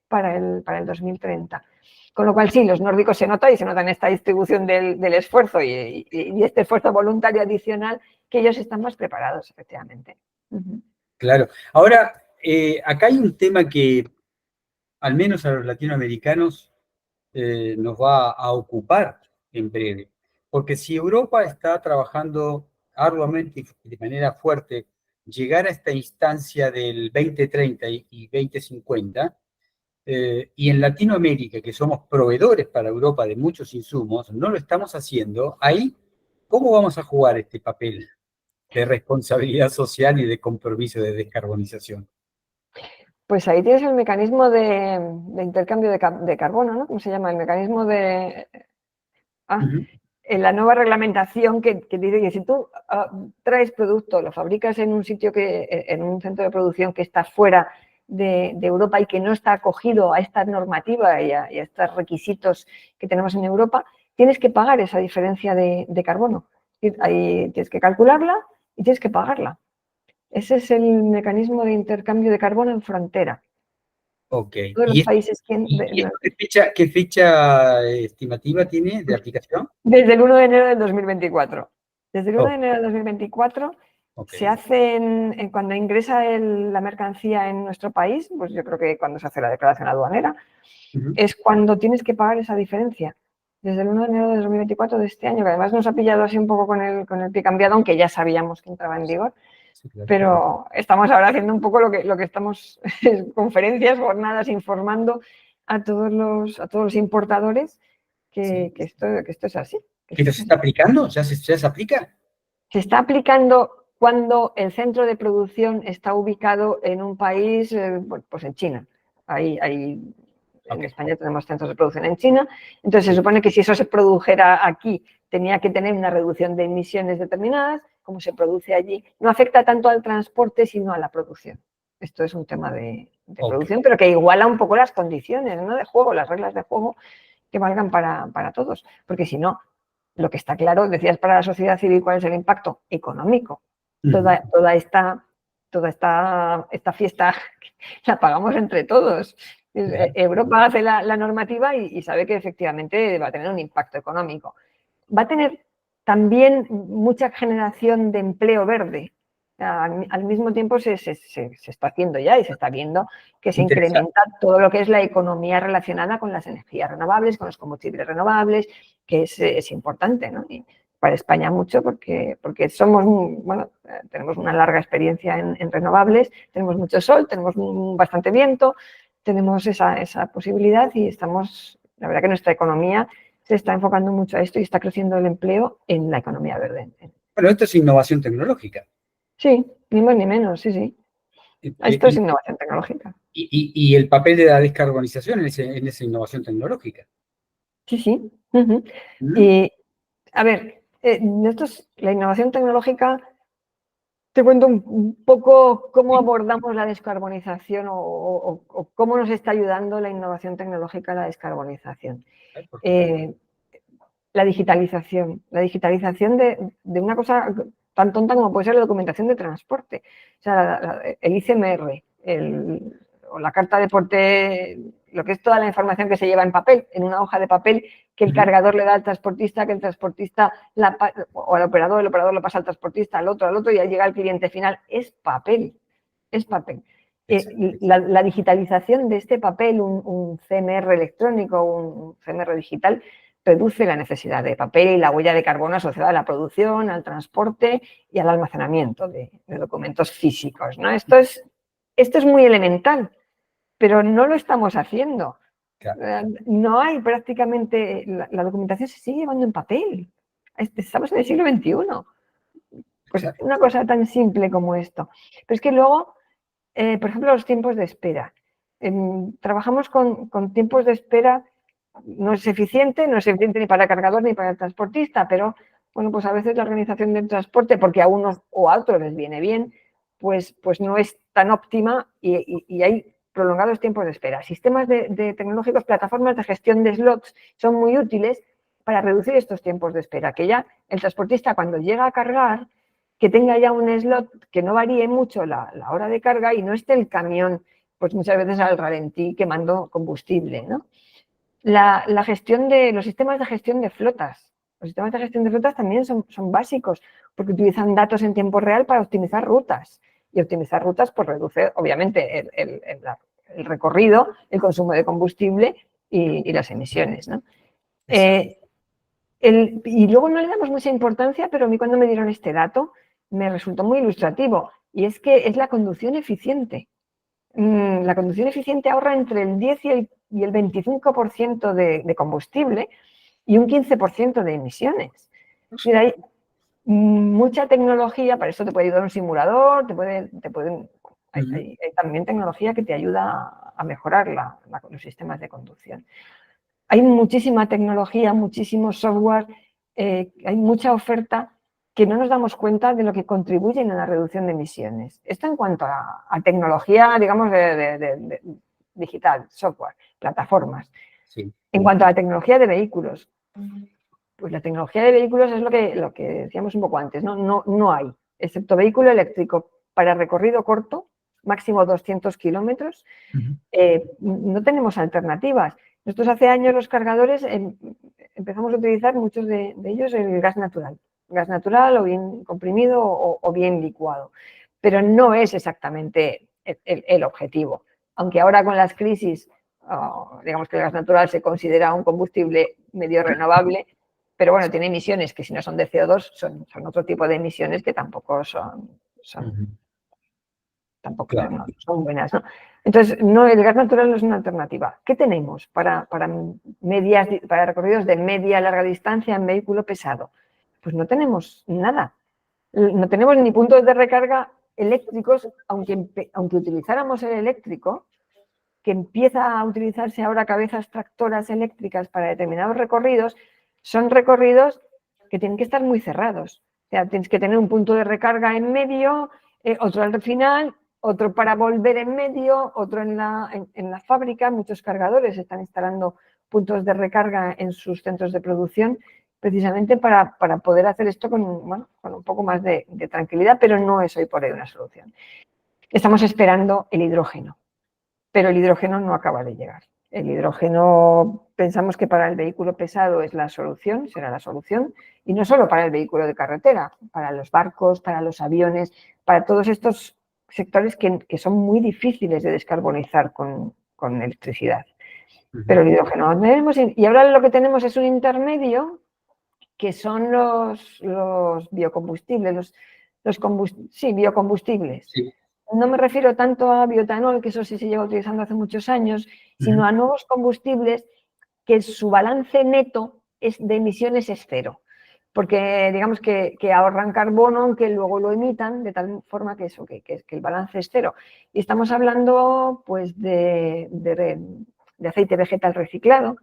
para el 2030. Con lo cual, sí, los nórdicos se nota y se nota en esta distribución del esfuerzo y este esfuerzo voluntario adicional que ellos están más preparados, efectivamente. Claro. Ahora, acá hay un tema que, al menos a los latinoamericanos, nos va a ocupar en breve. Porque si Europa está trabajando arduamente y de manera fuerte llegar a esta instancia del 2030 y 2050, y en Latinoamérica, que somos proveedores para Europa de muchos insumos, no lo estamos haciendo, ahí, ¿cómo vamos a jugar este papel de responsabilidad social y de compromiso de descarbonización? Pues ahí tienes el mecanismo de intercambio de carbono, ¿no? ¿Cómo se llama? El mecanismo de... en la nueva reglamentación que dice que si tú traes producto, lo fabricas en un sitio en un centro de producción que está fuera de Europa y que no está acogido a esta normativa y a estos requisitos que tenemos en Europa, tienes que pagar esa diferencia de carbono. Ahí tienes que calcularla y tienes que pagarla. Ese es el mecanismo de intercambio de carbono en frontera. Ok. Todos los países ¿Qué fecha estimativa tiene de aplicación? Desde el 1 de enero del 2024. Desde el 1 de enero del 2024 se hacen, cuando ingresa la mercancía en nuestro país, pues yo creo que cuando se hace la declaración aduanera, es cuando tienes que pagar esa diferencia. Desde el 1 de enero de 2024 de este año, que además nos ha pillado así un poco con el pie cambiado, aunque ya sabíamos que entraba en vigor. Sí, claro. Pero estamos ahora haciendo un poco lo que estamos, conferencias, jornadas, informando a todos los importadores que esto es así. ¿Esto se está aplicando? ¿Ya se aplica? Se está aplicando cuando el centro de producción está ubicado en un país, pues en China. En España tenemos centros de producción en China, entonces se supone que si eso se produjera aquí, tenía que tener una reducción de emisiones determinadas, como se produce allí. No afecta tanto al transporte, sino a la producción. Esto es un tema de producción, pero que iguala un poco las condiciones, ¿no?, de juego, las reglas de juego que valgan para todos, porque si no, lo que está claro, decías para la sociedad civil cuál es el impacto económico. Toda esta fiesta la pagamos entre todos. Europa hace la normativa y sabe que efectivamente va a tener un impacto económico. Va a tener también mucha generación de empleo verde. Al mismo tiempo se está haciendo ya y se está viendo que se incrementa todo lo que es la economía relacionada con las energías renovables, con los combustibles renovables, que es importante, ¿no? Y para España mucho porque tenemos una larga experiencia en renovables, tenemos mucho sol, tenemos bastante viento, tenemos esa posibilidad y la verdad que nuestra economía se está enfocando mucho a esto y está creciendo el empleo en la economía verde. Bueno, esto es innovación tecnológica. Sí, ni más ni menos, sí. Esto es innovación tecnológica. Y el papel de la descarbonización en esa innovación tecnológica. Sí. Y, a ver, la innovación tecnológica, te cuento un poco cómo abordamos la descarbonización o cómo nos está ayudando la innovación tecnológica a la descarbonización. La digitalización de una cosa tan tonta como puede ser la documentación de transporte. O sea, el ICMR. o la carta de porte, lo que es toda la información que se lleva en papel, en una hoja de papel que el cargador le da al transportista, que el transportista o al operador, el operador lo pasa al transportista, al otro, y ya llega al cliente final. Es papel, es papel. La digitalización de este papel, un CMR electrónico, un CMR digital, reduce la necesidad de papel y la huella de carbono asociada a la producción, al transporte y al almacenamiento de documentos físicos, ¿no? Esto es muy elemental, pero no lo estamos haciendo. Claro. No hay prácticamente, la documentación se sigue llevando en papel. Estamos en el siglo XXI. Pues una cosa tan simple como esto. Pero es que luego, por ejemplo, los tiempos de espera. Trabajamos con tiempos de espera. No es eficiente ni para el cargador ni para el transportista, pero bueno, pues a veces la organización del transporte, porque a unos o a otros les viene bien, pues no es tan óptima y hay prolongados tiempos de espera. Sistemas de tecnológicos, plataformas de gestión de slots son muy útiles para reducir estos tiempos de espera, que ya el transportista cuando llega a cargar, que tenga ya un slot que no varíe mucho la hora de carga y no esté el camión, pues muchas veces al ralentí quemando combustible, ¿no? La gestión de los sistemas de gestión de flotas. Los sistemas de gestión de flotas también son básicos porque utilizan datos en tiempo real para optimizar rutas. Y optimizar rutas pues reduce, obviamente, el recorrido, el consumo de combustible y las emisiones, ¿no? Y luego no le damos mucha importancia, pero a mí cuando me dieron este dato me resultó muy ilustrativo. Y es que es la conducción eficiente. La conducción eficiente ahorra entre el 10 y el 25% de combustible y un 15% de emisiones. Es decir, hay mucha tecnología, para eso te puede ayudar un simulador, hay también tecnología que te ayuda a mejorar los sistemas de conducción. Hay muchísima tecnología, muchísimo software, hay mucha oferta que no nos damos cuenta de lo que contribuyen a la reducción de emisiones. Esto en cuanto a tecnología, digamos, de digital, software, plataformas. Sí. En cuanto a la tecnología de vehículos, pues la tecnología de vehículos es lo que decíamos un poco antes, no hay, excepto vehículo eléctrico para recorrido corto, máximo 200 kilómetros, no tenemos alternativas. Nosotros hace años los cargadores empezamos a utilizar muchos de ellos el gas natural o bien comprimido o bien licuado, pero no es exactamente el objetivo. Aunque ahora con las crisis, digamos que el gas natural se considera un combustible medio renovable, pero bueno, tiene emisiones que si no son de CO2 son otro tipo de emisiones que tampoco son buenas, ¿no? Entonces, el gas natural no es una alternativa. ¿Qué tenemos para recorridos de media a larga distancia en vehículo pesado? Pues no tenemos nada. No tenemos ni puntos de recarga eléctricos, aunque utilizáramos el eléctrico, que empieza a utilizarse ahora cabezas tractoras eléctricas para determinados recorridos, son recorridos que tienen que estar muy cerrados. O sea, tienes que tener un punto de recarga en medio, otro al final, otro para volver en medio, otro en la fábrica. Muchos cargadores están instalando puntos de recarga en sus centros de producción precisamente para poder hacer esto con un poco más de tranquilidad, pero no es hoy por hoy una solución. Estamos esperando el hidrógeno, pero el hidrógeno no acaba de llegar. El hidrógeno pensamos que para el vehículo pesado es la solución, será la solución, y no solo para el vehículo de carretera, para los barcos, para los aviones, para todos estos sectores que son muy difíciles de descarbonizar con electricidad. Pero el hidrógeno no tenemos, y ahora lo que tenemos es un intermedio que son los biocombustibles, biocombustibles. Sí. No me refiero tanto a bioetanol, que eso sí se lleva utilizando hace muchos años, sino a nuevos combustibles que su balance neto de emisiones es cero. Porque digamos que ahorran carbono, aunque luego lo emitan, de tal forma que el balance es cero. Y estamos hablando pues de aceite vegetal reciclado,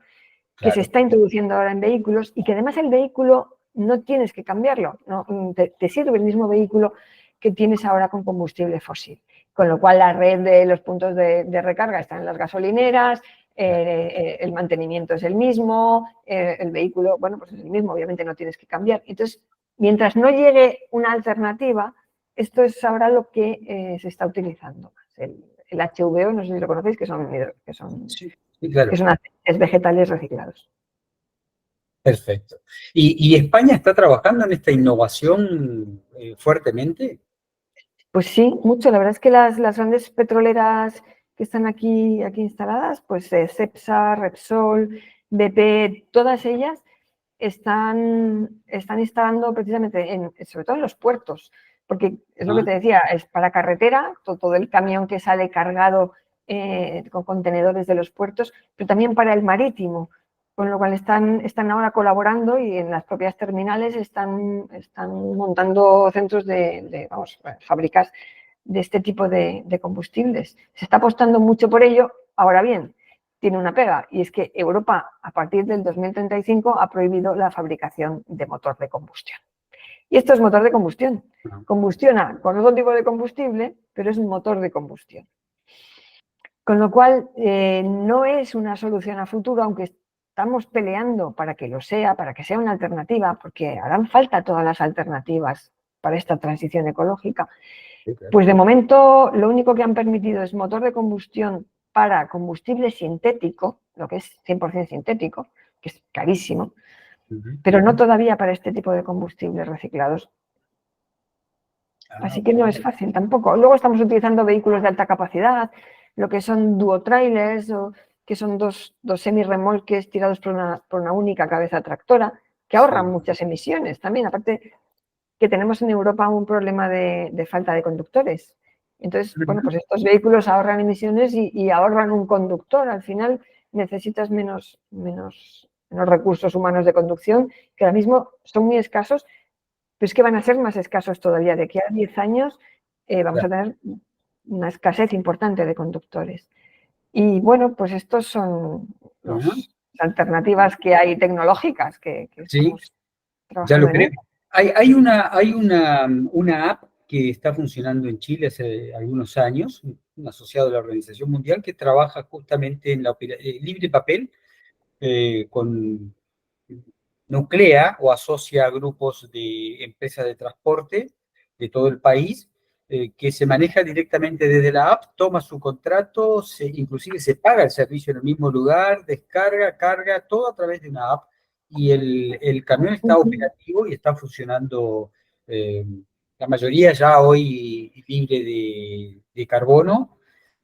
que se está introduciendo ahora en vehículos y que además el vehículo no tienes que cambiarlo, ¿no? Te sirve el mismo vehículo que tienes ahora con combustible fósil. Con lo cual la red de los puntos de recarga está en las gasolineras, el mantenimiento es el mismo, el vehículo, bueno, pues es el mismo, obviamente no tienes que cambiar. Entonces, mientras no llegue una alternativa, esto es ahora lo que se está utilizando más, el HVO, no sé si lo conocéis, que son sí, claro. que son aceites vegetales reciclados. Perfecto. ¿Y España está trabajando en esta innovación fuertemente? Pues sí, mucho. La verdad es que las grandes petroleras que están aquí instaladas, pues Cepsa, Repsol, BP, todas ellas están instalando precisamente, sobre todo en los puertos, porque es lo que te decía, es para carretera, todo el camión que sale cargado con contenedores de los puertos, pero también para el marítimo, con lo cual están ahora colaborando y en las propias terminales están montando centros fábricas de este tipo de combustibles. Se está apostando mucho por ello. Ahora bien, tiene una pega, y es que Europa, a partir del 2035, ha prohibido la fabricación de motor de combustión. Y esto es motor de combustión. Combustiona con otro tipo de combustible, pero es un motor de combustión. Con lo cual, no es una solución a futuro, aunque estamos peleando para que lo sea, para que sea una alternativa, porque harán falta todas las alternativas para esta transición ecológica. Pues de momento, lo único que han permitido es motor de combustión para combustible sintético, lo que es 100% sintético, que es carísimo, pero no todavía para este tipo de combustibles reciclados. Así que no es fácil tampoco. Luego estamos utilizando vehículos de alta capacidad, lo que son duotrailers, que son dos semirremolques tirados por una única cabeza tractora, que ahorran muchas emisiones también. Aparte que tenemos en Europa un problema de falta de conductores. Entonces, bueno, pues estos vehículos ahorran emisiones y ahorran un conductor. Al final necesitas menos recursos humanos de conducción, que ahora mismo son muy escasos, pero es que van a ser más escasos todavía. De aquí a 10 años vamos a tener una escasez importante de conductores. Y bueno, pues estos son las alternativas que hay tecnológicas que estamos trabajando. Ya lo creo. Hay una app que está funcionando en Chile hace algunos años, un asociado de la Organización Mundial, que trabaja justamente en la libre papel, nuclea o asocia a grupos de empresas de transporte de todo el país, que se maneja directamente desde la app, toma su contrato, inclusive se paga el servicio en el mismo lugar, descarga, carga, todo a través de una app, y el camión está operativo y está funcionando, la mayoría ya hoy libre de carbono,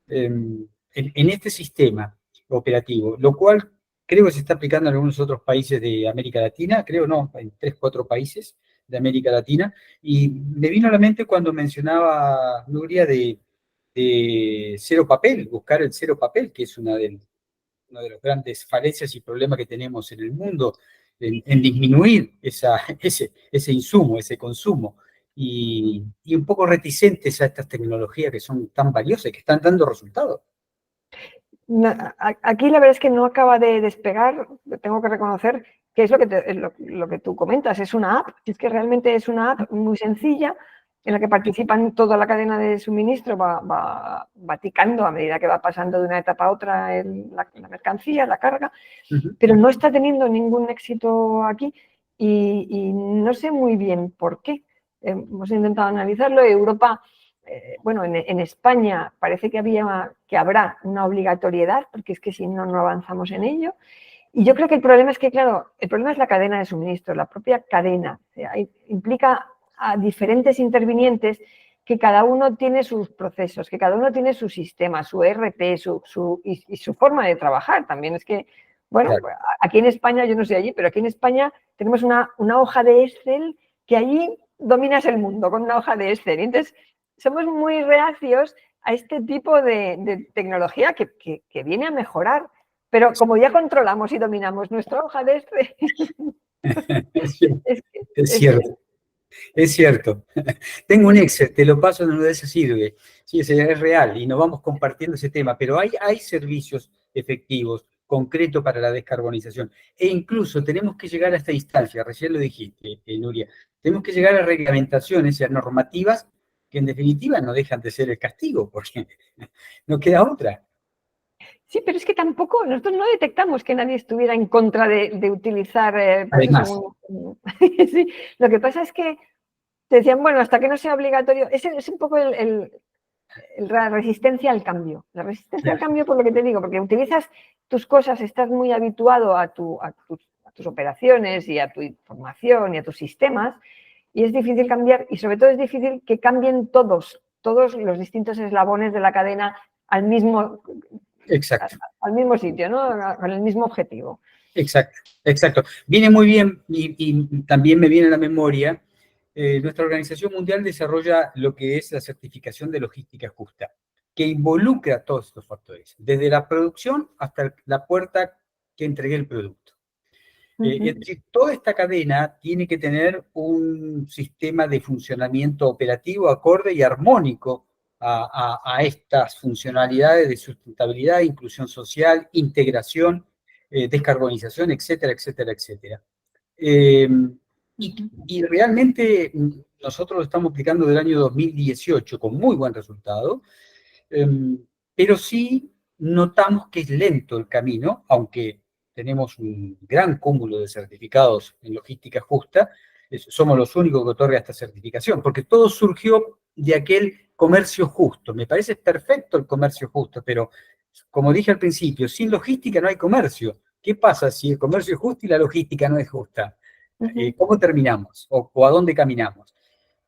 en este sistema operativo, lo cual creo que se está aplicando en algunos otros países de América Latina, creo no, en 3, 4 países de América Latina, y me vino a la mente cuando mencionaba Nuria de cero papel, buscar el cero papel, que es una de las grandes falencias y problemas que tenemos en el mundo, en disminuir ese insumo, ese consumo, y un poco reticentes a estas tecnologías que son tan valiosas y que están dando resultados. Aquí la verdad es que no acaba de despegar, tengo que reconocer que es lo que tú comentas, es una app, es que realmente es una app muy sencilla en la que participan toda la cadena de suministro, va ticando a medida que va pasando de una etapa a otra la mercancía, la carga, pero no está teniendo ningún éxito aquí y no sé muy bien por qué. Hemos intentado analizarlo. Europa, bueno, en España parece que habrá una obligatoriedad, porque es que si no, no avanzamos en ello. Y yo creo que el problema es que, claro, el problema es la cadena de suministro, la propia cadena. O sea, implica a diferentes intervinientes que cada uno tiene sus procesos, que cada uno tiene su sistema, su ERP y su forma de trabajar. También es que, bueno, claro, aquí en España, yo no sé allí, pero aquí en España tenemos una hoja de Excel que allí dominas el mundo con una hoja de Excel. Y entonces, somos muy reacios a este tipo de tecnología que viene a mejorar. Pero como ya controlamos y dominamos nuestra hoja de Excel... Es cierto. Es cierto. Tengo un Excel, te lo paso, no de ese sirve. Sí, es real y nos vamos compartiendo ese tema, pero hay servicios efectivos, concretos para la descarbonización. E incluso tenemos que llegar a esta instancia, recién lo dijiste, Nuria, tenemos que llegar a reglamentaciones y a normativas que en definitiva no dejan de ser el castigo, porque no queda otra. Sí, pero es que tampoco, nosotros no detectamos que nadie estuviera en contra de utilizar... Pues sí, lo que pasa es que te decían, bueno, hasta que no sea obligatorio, ese es un poco la resistencia al cambio. La resistencia al cambio, por lo que te digo, porque utilizas tus cosas, estás muy habituado a tus operaciones y a tu información y a tus sistemas, y es difícil cambiar, y sobre todo es difícil que cambien todos los distintos eslabones de la cadena al mismo sitio, ¿no? Con el mismo objetivo. Exacto, exacto. Viene muy bien y también me viene a la memoria, nuestra Organización Mundial desarrolla lo que es la certificación de logística justa, que involucra todos estos factores, desde la producción hasta la puerta que entregué el producto. Es decir, toda esta cadena tiene que tener un sistema de funcionamiento operativo acorde y armónico a estas funcionalidades de sustentabilidad, inclusión social, integración, descarbonización, etcétera, etcétera, etcétera. Y realmente nosotros lo estamos aplicando del año 2018 con muy buen resultado, pero sí notamos que es lento el camino, aunque tenemos un gran cúmulo de certificados en logística justa, somos los únicos que otorgan esta certificación, porque todo surgió de aquel comercio justo. Me parece perfecto el comercio justo, pero como dije al principio, sin logística no hay comercio. ¿Qué pasa si el comercio es justo y la logística no es justa? ¿Cómo terminamos? ¿O a dónde caminamos?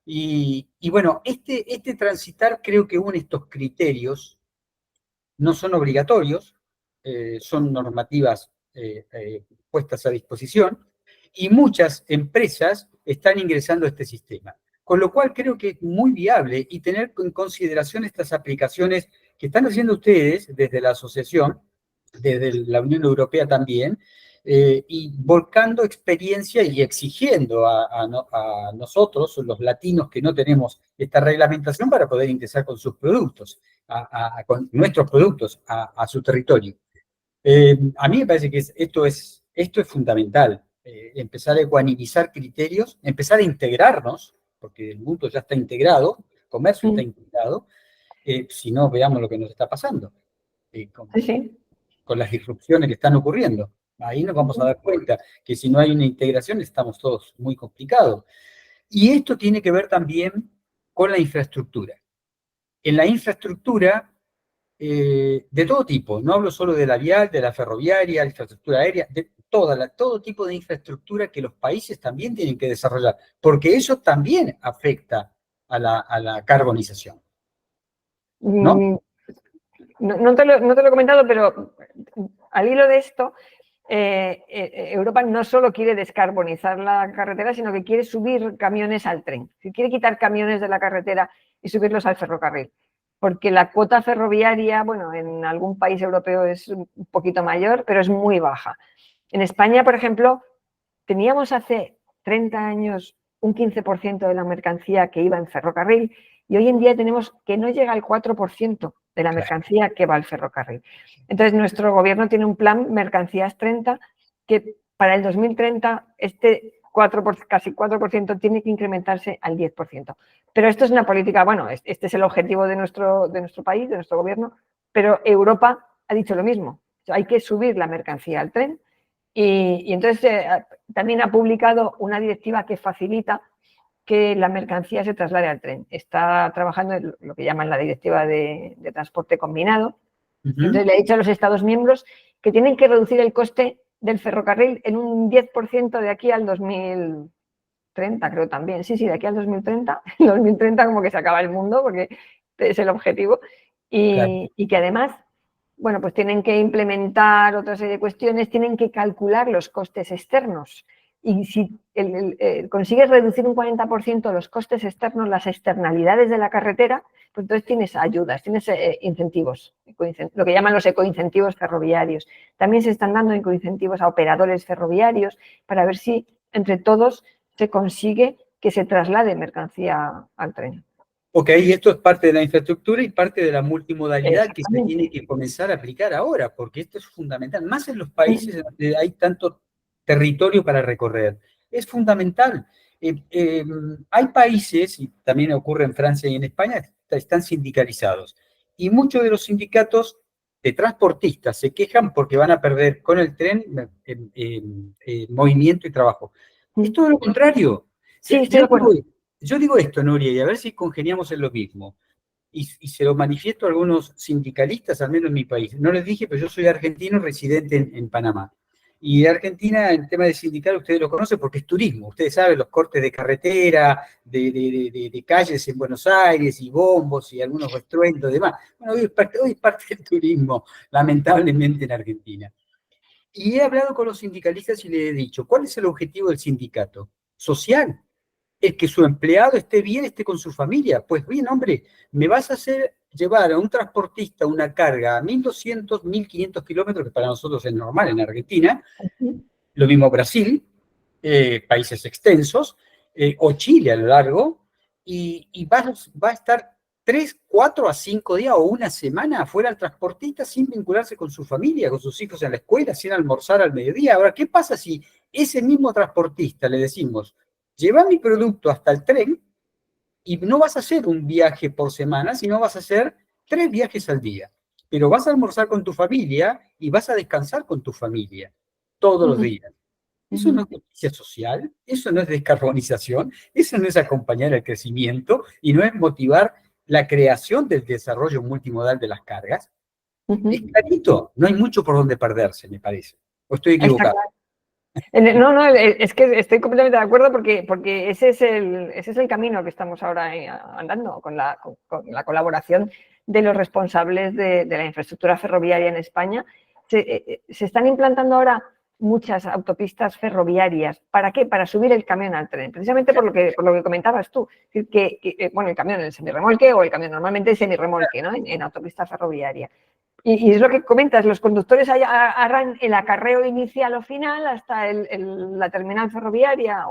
Y bueno, este transitar creo que une estos criterios, no son obligatorios, son normativas puestas a disposición, y muchas empresas están ingresando a este sistema. Con lo cual creo que es muy viable y tener en consideración estas aplicaciones que están haciendo ustedes desde la asociación, desde la Unión Europea también, y volcando experiencia y exigiendo a nosotros, los latinos que no tenemos esta reglamentación, para poder ingresar con sus productos, con nuestros productos a su territorio. A mí me parece que esto es fundamental, empezar a ecuanimizar criterios, empezar a integrarnos, porque el mundo ya está integrado, el comercio está integrado, si no, veamos lo que nos está pasando, con las disrupciones que están ocurriendo. Ahí nos vamos a dar cuenta que si no hay una integración estamos todos muy complicados. Y esto tiene que ver también con la infraestructura. En la infraestructura de todo tipo, no hablo solo de la vial, de la ferroviaria, la infraestructura aérea, de todo tipo de infraestructura que los países también tienen que desarrollar, porque eso también afecta a la carbonización. ¿No? No te lo he comentado, pero al hilo de esto, Europa no solo quiere descarbonizar la carretera, sino que quiere subir camiones al tren. Quiere quitar camiones de la carretera y subirlos al ferrocarril. Porque la cuota ferroviaria, bueno, en algún país europeo es un poquito mayor, pero es muy baja. En España, por ejemplo, teníamos hace 30 años un 15% de la mercancía que iba en ferrocarril, y hoy en día tenemos que no llega al 4% de la mercancía que va al ferrocarril. Entonces, nuestro gobierno tiene un plan Mercancías 30 que para el 2030 casi 4% tiene que incrementarse al 10%. Pero esto es una política, bueno, este es el objetivo de nuestro país, de nuestro gobierno, pero Europa ha dicho lo mismo. Hay que subir la mercancía al tren y entonces también ha publicado una directiva que facilita que la mercancía se traslade al tren. Está trabajando en lo que llaman la directiva de transporte combinado. Entonces le ha dicho a los Estados miembros que tienen que reducir el coste del ferrocarril en un 10% de aquí al 2030, creo también. Sí, de aquí al 2030. En 2030 como que se acaba el mundo, porque es el objetivo. Y que además, bueno, pues tienen que implementar otra serie de cuestiones, tienen que calcular los costes externos. Y si consigues reducir un 40% los costes externos, las externalidades de la carretera, pues entonces tienes ayudas, tienes incentivos, lo que llaman los ecoincentivos ferroviarios. También se están dando ecoincentivos a operadores ferroviarios para ver si entre todos se consigue que se traslade mercancía al tren. Ok, y esto es parte de la infraestructura y parte de la multimodalidad que se tiene que comenzar a aplicar ahora, porque esto es fundamental, más en los países donde hay tanto territorio para recorrer. Es fundamental. Hay países, y también ocurre en Francia y en España, están sindicalizados. Y muchos de los sindicatos de transportistas se quejan porque van a perder con el tren movimiento y trabajo. Es todo lo contrario. Sí, estoy de acuerdo. Yo digo esto, Nuria, y a ver si congeniamos en lo mismo. y se lo manifiesto a algunos sindicalistas, al menos en mi país. No les dije, pero yo soy argentino residente en Panamá. Y de Argentina, el tema de sindical, ustedes lo conocen porque es turismo. Ustedes saben los cortes de carretera, de calles en Buenos Aires, y bombos, y algunos estruendos y demás. Bueno, hoy es parte del turismo, lamentablemente, en Argentina. Y he hablado con los sindicalistas y les he dicho, ¿cuál es el objetivo del sindicato? Social. Es que su empleado esté bien, esté con su familia. Pues bien, hombre, me vas a hacer llevar a un transportista una carga a 1.200, 1.500 kilómetros, que para nosotros es normal en Argentina, lo mismo Brasil, países extensos, o Chile a lo largo, y va a estar 3, 4 a 5 días o una semana afuera el transportista sin vincularse con su familia, con sus hijos en la escuela, sin almorzar al mediodía. Ahora, ¿qué pasa si ese mismo transportista le decimos, lleva mi producto hasta el tren y no vas a hacer un viaje por semana, sino vas a hacer 3 viajes al día? Pero vas a almorzar con tu familia y vas a descansar con tu familia todos los días. Eso no es justicia social, eso no es descarbonización, eso no es acompañar el crecimiento y no es motivar la creación del desarrollo multimodal de las cargas. Es clarito, no hay mucho por donde perderse, me parece. ¿O estoy equivocado? No, no, es que estoy completamente de acuerdo porque ese es el camino que estamos ahora andando con la colaboración de los responsables de la infraestructura ferroviaria en España. Se están implantando ahora muchas autopistas ferroviarias. ¿Para qué? Para subir el camión al tren, precisamente por lo que comentabas tú. Es decir, bueno, el camión, el semirremolque o el camión normalmente es semirremolque, ¿no? En autopista ferroviaria. Y es lo que comentas, los conductores harán el acarreo inicial o final hasta la terminal ferroviaria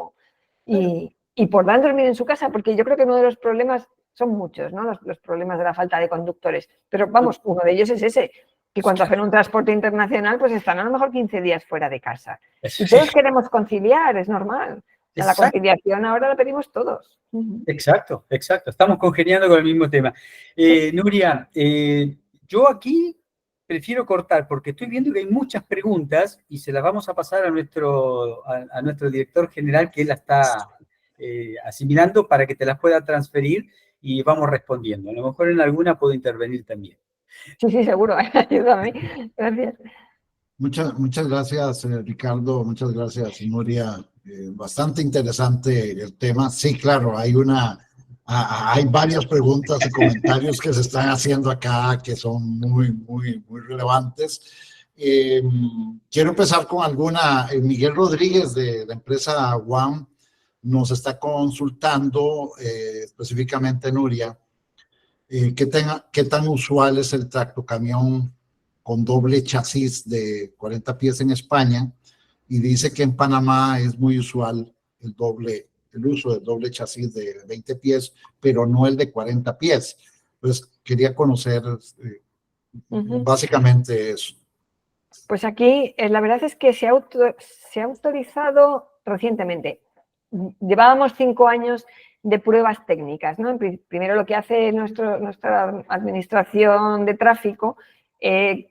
y podrán dormir en su casa, porque yo creo que uno de los problemas son muchos, ¿no? Los problemas de la falta de conductores. Pero vamos, uno de ellos es ese, que cuando hacen un transporte internacional, pues están a lo mejor 15 días fuera de casa. Y todos queremos conciliar, es normal. La conciliación ahora la pedimos todos. Exacto, exacto. Estamos congeniando con el mismo tema. Nuria, yo aquí prefiero cortar porque estoy viendo que hay muchas preguntas y se las vamos a pasar a nuestro director general, que él la está asimilando para que te las pueda transferir y vamos respondiendo. A lo mejor en alguna puedo intervenir también. Sí, seguro. Ayúdame. Gracias. Muchas gracias, Ricardo. Muchas gracias, Nuria. Bastante interesante el tema. Sí, claro, hay varias preguntas y comentarios que se están haciendo acá que son muy relevantes. Quiero empezar con alguna. Miguel Rodríguez de la empresa WAM nos está consultando específicamente, Nuria, qué tan usual es el tractocamión con doble chasis de 40 pies en España, y dice que en Panamá es muy usual el uso del doble chasis de 20 pies, pero no el de 40 pies. Pues quería conocer básicamente eso. Pues aquí la verdad es que se ha autorizado recientemente. Llevábamos 5 años de pruebas técnicas, ¿no? Primero lo que hace nuestra administración de tráfico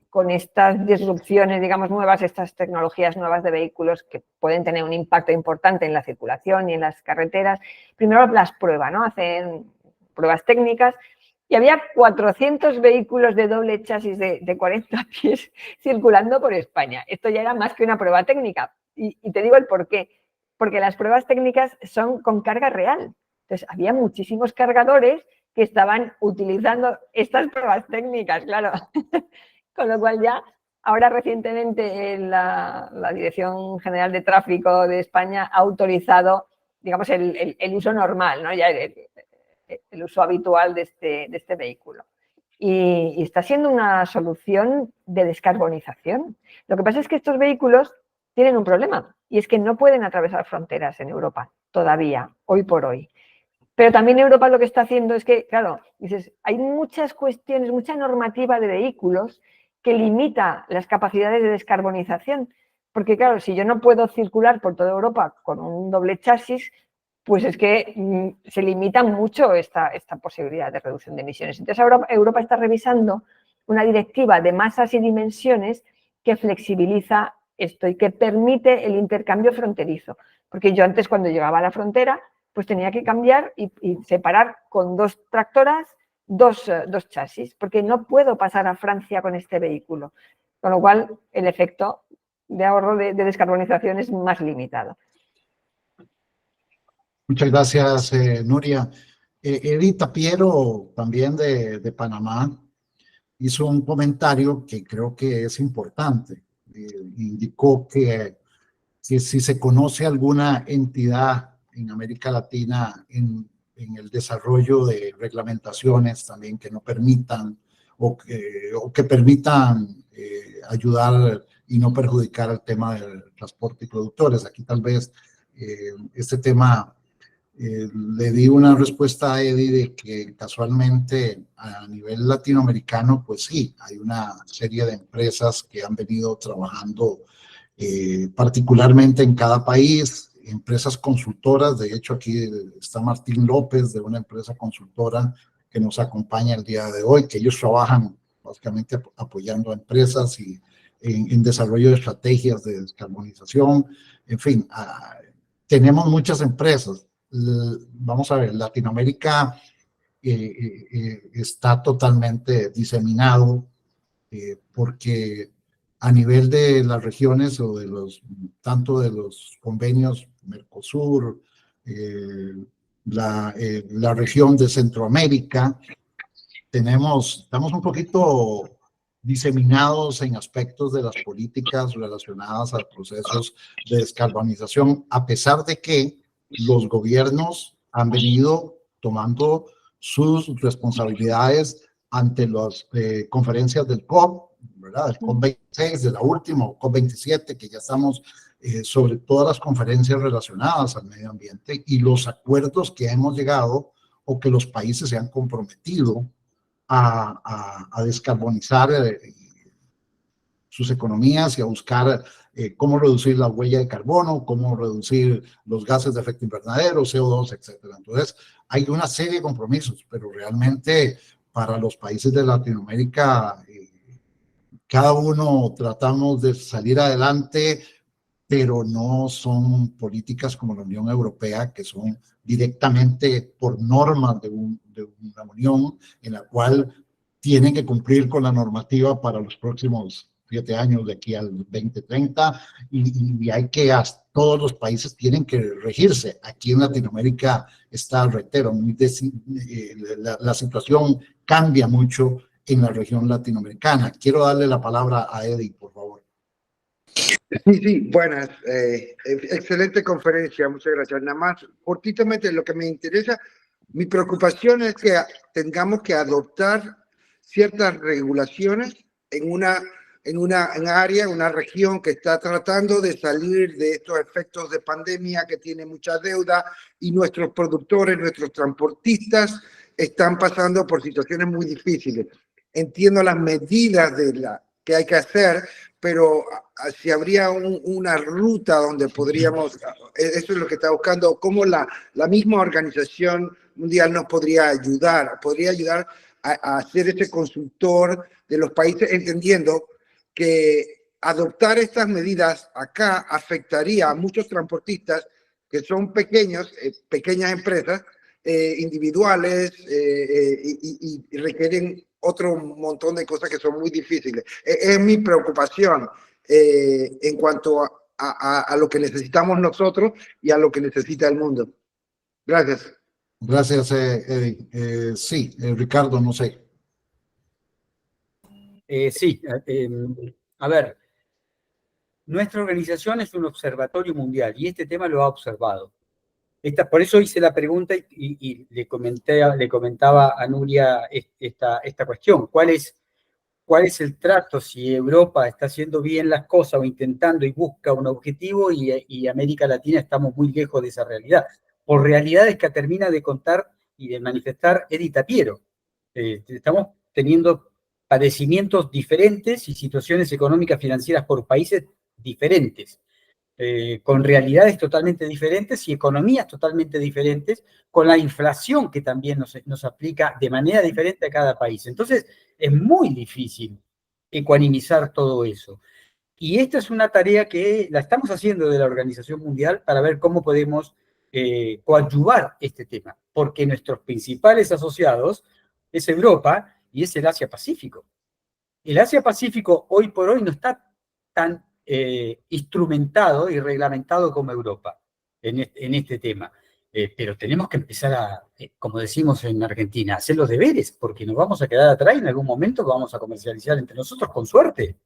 con estas disrupciones, digamos, nuevas, estas tecnologías nuevas de vehículos que pueden tener un impacto importante en la circulación y en las carreteras. Primero las pruebas, ¿no? Hacen pruebas técnicas y había 400 vehículos de doble chasis de 40 pies circulando por España. Esto ya era más que una prueba técnica. Y te digo el por qué. Porque las pruebas técnicas son con carga real. Entonces, había muchísimos cargadores que estaban utilizando estas pruebas técnicas, claro. Con lo cual ya, ahora recientemente la Dirección General de Tráfico de España ha autorizado, digamos, el uso normal, ¿no? Ya el uso habitual de este vehículo. Y está siendo una solución de descarbonización. Lo que pasa es que estos vehículos tienen un problema, y es que no pueden atravesar fronteras en Europa todavía, hoy por hoy. Pero también Europa lo que está haciendo es que, claro, dices, hay muchas cuestiones, mucha normativa de vehículos que limita las capacidades de descarbonización. Porque, claro, si yo no puedo circular por toda Europa con un doble chasis, pues es que se limita mucho esta posibilidad de reducción de emisiones. Entonces, ahora Europa está revisando una directiva de masas y dimensiones que flexibiliza esto y que permite el intercambio fronterizo. Porque yo antes, cuando llegaba a la frontera, pues tenía que cambiar y separar con 2 tractoras dos chasis, porque no puedo pasar a Francia con este vehículo, con lo cual el efecto de ahorro de descarbonización es más limitado. Muchas gracias, Nuria. Edith Tapiero, también de Panamá, hizo un comentario que creo que es importante. Indicó que si se conoce alguna entidad en América Latina en el desarrollo de reglamentaciones también que no permitan o que permitan ayudar y no perjudicar el tema del transporte y productores. Aquí tal vez este tema le di una respuesta a Eddie de que casualmente a nivel latinoamericano, pues sí, hay una serie de empresas que han venido trabajando particularmente en cada país, empresas consultoras. De hecho, aquí está Martín López de una empresa consultora que nos acompaña el día de hoy, que ellos trabajan básicamente apoyando a empresas y en desarrollo de estrategias de descarbonización. En fin, tenemos muchas empresas. Vamos a ver, Latinoamérica está totalmente diseminado porque a nivel de las regiones o de tanto de los convenios Mercosur, la región de Centroamérica, estamos un poquito diseminados en aspectos de las políticas relacionadas a procesos de descarbonización, a pesar de que los gobiernos han venido tomando sus responsabilidades ante las conferencias del COP, ¿verdad? El COP26, de la última, COP27, que ya estamos sobre todas las conferencias relacionadas al medio ambiente y los acuerdos que hemos llegado o que los países se han comprometido a descarbonizar sus economías y a buscar cómo reducir la huella de carbono, cómo reducir los gases de efecto invernadero, CO2, etcétera. Entonces, hay una serie de compromisos, pero realmente para los países de Latinoamérica, cada uno tratamos de salir adelante, pero no son políticas como la Unión Europea, que son directamente por normas de una unión en la cual tienen que cumplir con la normativa para los próximos 7 años de aquí al 2030 y hay que, todos los países tienen que regirse. Aquí en Latinoamérica está al reitero, la situación cambia mucho en la región latinoamericana. Quiero darle la palabra a Eddie, por favor. Sí, buenas. Excelente conferencia, muchas gracias. Nada más, cortitamente, lo que me interesa, mi preocupación es que tengamos que adoptar ciertas regulaciones en una área, una región que está tratando de salir de estos efectos de pandemia, que tiene mucha deuda, y nuestros productores, nuestros transportistas están pasando por situaciones muy difíciles. Entiendo las medidas que hay que hacer, pero si habría una ruta donde podríamos, eso es lo que está buscando, cómo la misma Organización Mundial nos podría ayudar a ser ese consultor de los países, entendiendo que adoptar estas medidas acá afectaría a muchos transportistas que son pequeñas empresas individuales y requieren otro montón de cosas que son muy difíciles. Es mi preocupación en cuanto a lo que necesitamos nosotros y a lo que necesita el mundo. Gracias. Gracias, Eddie. Sí, Ricardo, no sé. Sí, a ver, nuestra organización es un observatorio mundial y este tema lo ha observado. Por eso hice la pregunta y le comentaba a Nuria esta cuestión. ¿Cuál es el trato si Europa está haciendo bien las cosas o intentando y busca un objetivo y América Latina estamos muy lejos de esa realidad? Por realidades que termina de contar y de manifestar Edith Tapiero. Estamos teniendo padecimientos diferentes y situaciones económicas financieras por países diferentes. Con realidades totalmente diferentes y economías totalmente diferentes, con la inflación que también nos aplica de manera diferente a cada país. Entonces, es muy difícil ecuanimizar todo eso. Y esta es una tarea que la estamos haciendo de la Organización Mundial para ver cómo podemos coadyuvar este tema, porque nuestros principales asociados es Europa y es el Asia-Pacífico. El Asia-Pacífico hoy por hoy no está tan instrumentado y reglamentado como Europa en este tema. Pero tenemos que empezar a, como decimos en Argentina, a hacer los deberes, porque nos vamos a quedar atrás y en algún momento vamos a comercializar entre nosotros con suerte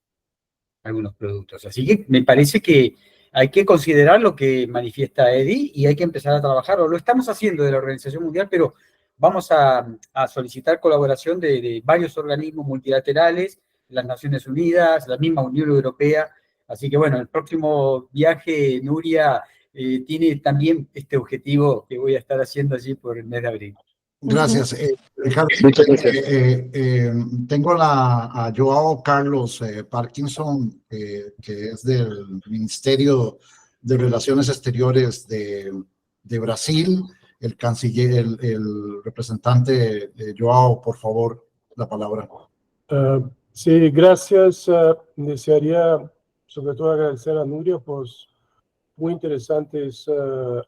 algunos productos. Así que me parece que hay que considerar lo que manifiesta Eddie y hay que empezar a trabajar, o lo estamos haciendo de la Organización Mundial, pero vamos a solicitar colaboración de varios organismos multilaterales, las Naciones Unidas, la misma Unión Europea. Así que bueno, el próximo viaje, Nuria, tiene también este objetivo que voy a estar haciendo allí por el mes de abril. Gracias, Ricardo. Muchas gracias. Tengo a Joao Carlos Parkinson, que es del Ministerio de Relaciones Exteriores de Brasil, el canciller, el representante Joao, por favor, la palabra. Sí, gracias. Desearía sobre todo agradecer a Nuria por muy interesantes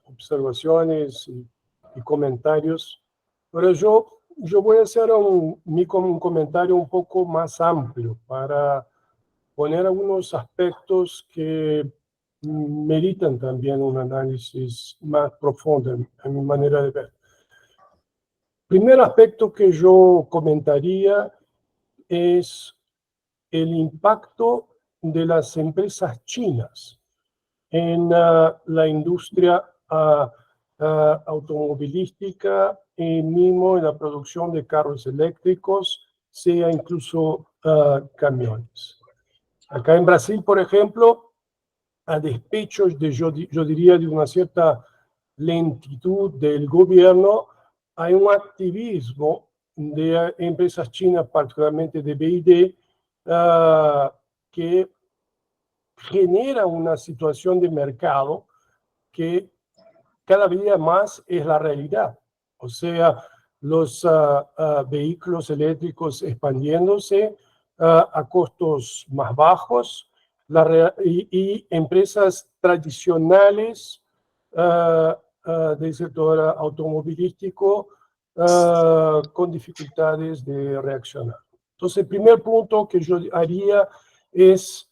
observaciones y comentarios. Pero yo voy a hacer un comentario un poco más amplio para poner algunos aspectos que meritan también un análisis más profundo en mi manera de ver. Primer aspecto que yo comentaría es el impacto de las empresas chinas en la industria automovilística y mismo en la producción de carros eléctricos, sea incluso camiones. Acá en Brasil, por ejemplo, a despecho de, yo diría, de una cierta lentitud del gobierno, hay un activismo de empresas chinas, particularmente de BYD, que genera una situación de mercado que cada día más es la realidad. O sea, los vehículos eléctricos expandiéndose a costos más bajos y empresas tradicionales del sector automovilístico con dificultades de reaccionar. Entonces, el primer punto que yo haría es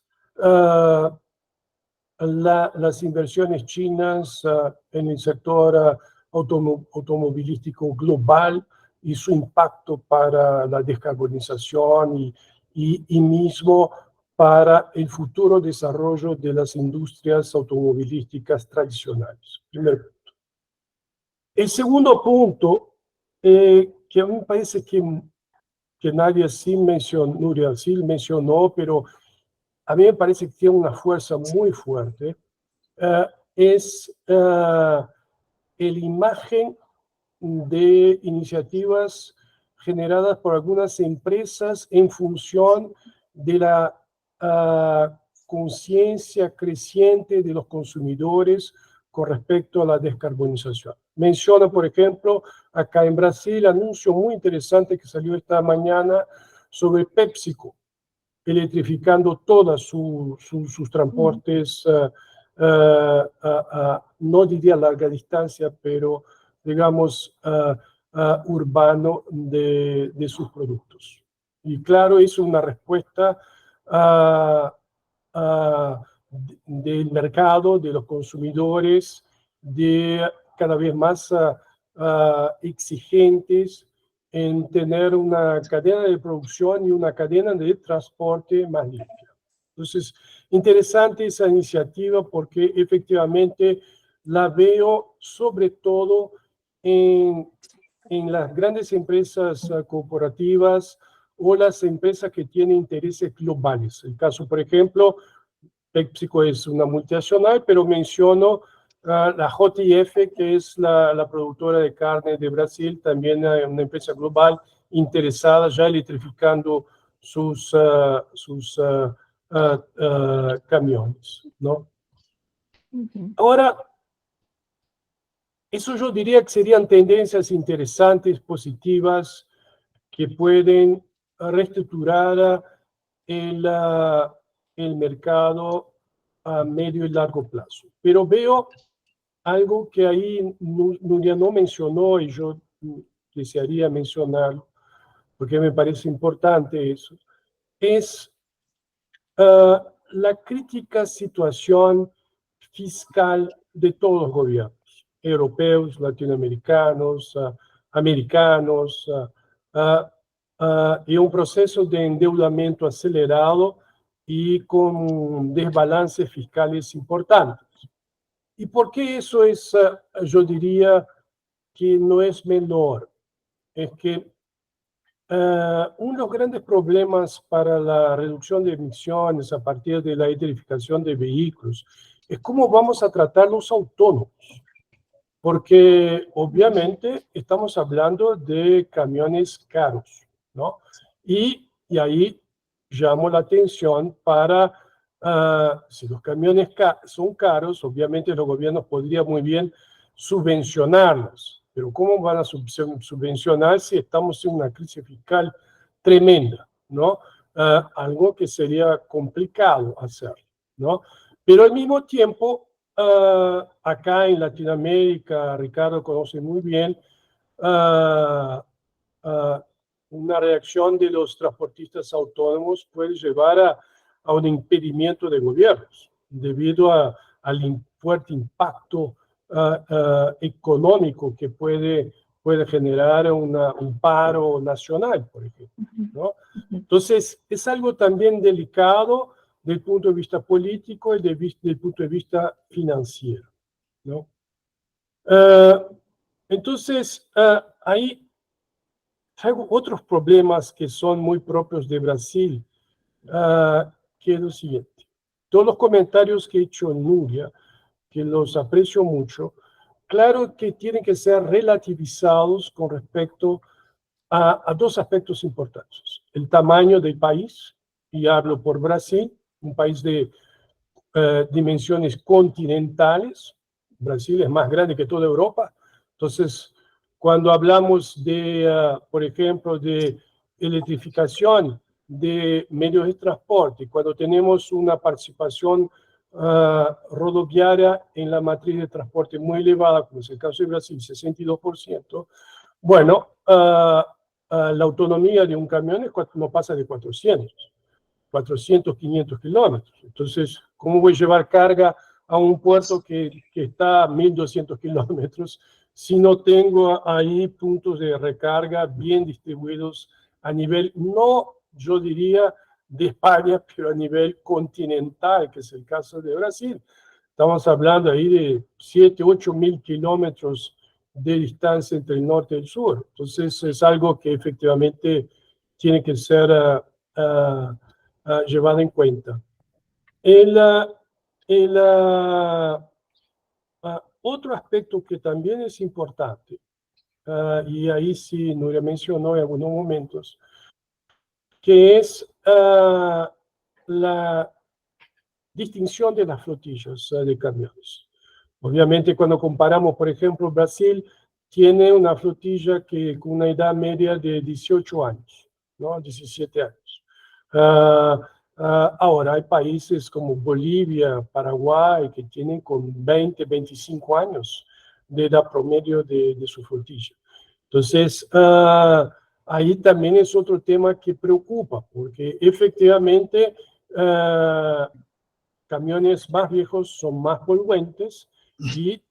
las inversiones chinas en el sector automovilístico global y su impacto para la descarbonización y mismo para el futuro desarrollo de las industrias automovilísticas tradicionales. Primer punto. El segundo punto, que a mí me parece que nadie sí mencionó, Nuria sí mencionó, pero a mí me parece que tiene una fuerza muy fuerte, es la imagen de iniciativas generadas por algunas empresas en función de la conciencia creciente de los consumidores con respecto a la descarbonización. Menciona, por ejemplo, acá en Brasil, anuncio muy interesante que salió esta mañana sobre PepsiCo, electrificando todos sus transportes, no diría larga distancia, pero digamos urbano de sus productos. Y claro, es una respuesta del mercado, de los consumidores, de cada vez más exigentes en tener una cadena de producción y una cadena de transporte más limpia. Entonces, interesante esa iniciativa porque efectivamente la veo sobre todo en las grandes empresas corporativas o las empresas que tienen intereses globales. El caso, por ejemplo, PepsiCo es una multinacional, pero menciono la JF, que es la productora de carne de Brasil, también una empresa global interesada ya electrificando sus camiones, ¿no? Ahora, eso yo diría que serían tendencias interesantes, positivas, que pueden reestructurar el mercado a medio y largo plazo. Pero veo algo que ahí Nuria no mencionó y yo desearía mencionarlo, porque me parece importante eso, es la crítica situación fiscal de todos los gobiernos, europeos, latinoamericanos, americanos, y un proceso de endeudamiento acelerado y con desbalances fiscales importantes. ¿Y por qué eso es, yo diría, que no es menor? Es que uno de los grandes problemas para la reducción de emisiones a partir de la electrificación de vehículos es cómo vamos a tratar los autónomos, porque obviamente estamos hablando de camiones caros, ¿no? Y ahí llamo la atención para, si los camiones son caros, obviamente los gobiernos podrían muy bien subvencionarlos. Pero ¿cómo van a subvencionar si estamos en una crisis fiscal tremenda, ¿no? Algo que sería complicado hacer, ¿no? Pero al mismo tiempo, acá en Latinoamérica, Ricardo conoce muy bien, una reacción de los transportistas autónomos puede llevar a un impedimento de gobiernos debido al fuerte impacto económico que puede generar un paro nacional, por ejemplo, ¿no? Entonces, es algo también delicado desde el punto de vista político y desde el punto de vista financiero, ¿no? Entonces, ahí hay otros problemas que son muy propios de Brasil, que es lo siguiente. Todos los comentarios que he hecho en Nuria, que los aprecio mucho, claro que tienen que ser relativizados con respecto a dos aspectos importantes. El tamaño del país, y hablo por Brasil, un país de dimensiones continentales. Brasil es más grande que toda Europa. Entonces, cuando hablamos de, por ejemplo, de electrificación de medios de transporte, cuando tenemos una participación rodoviaria en la matriz de transporte muy elevada, como es el caso de Brasil, 62%, bueno, la autonomía de un camión no pasa de 400, 500 kilómetros. Entonces, ¿cómo voy a llevar carga a un puerto que está a 1.200 kilómetros si no tengo ahí puntos de recarga bien distribuidos a nivel, no yo diría de España, pero a nivel continental, que es el caso de Brasil? Estamos hablando ahí de 7, 8 mil kilómetros de distancia entre el norte y el sur. Entonces, es algo que efectivamente tiene que ser llevado en cuenta. Otro aspecto que también es importante, y ahí sí Nuria mencionó en algunos momentos, que es la distinción de las flotillas de camiones. Obviamente, cuando comparamos, por ejemplo, Brasil tiene una flotilla que con una edad media de 18 años, ¿no? 17 años. Ahora, hay países como Bolivia, Paraguay, que tienen con 20, 25 años de edad promedio de su flotilla. Entonces, ahí también es otro tema que preocupa, porque efectivamente camiones más viejos son más poluentes y,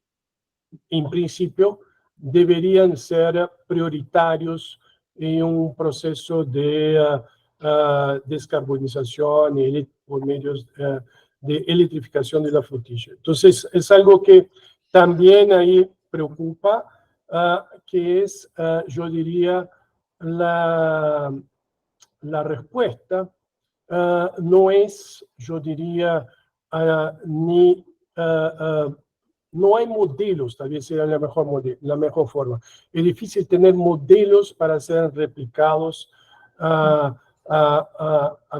en principio, deberían ser prioritarios en un proceso de descarbonización por medios de electrificación de la flotilla. Entonces, es algo que también ahí preocupa, que es, yo diría, la respuesta no es, yo diría, no hay modelos, tal vez sería la mejor forma. Es difícil tener modelos para ser replicados a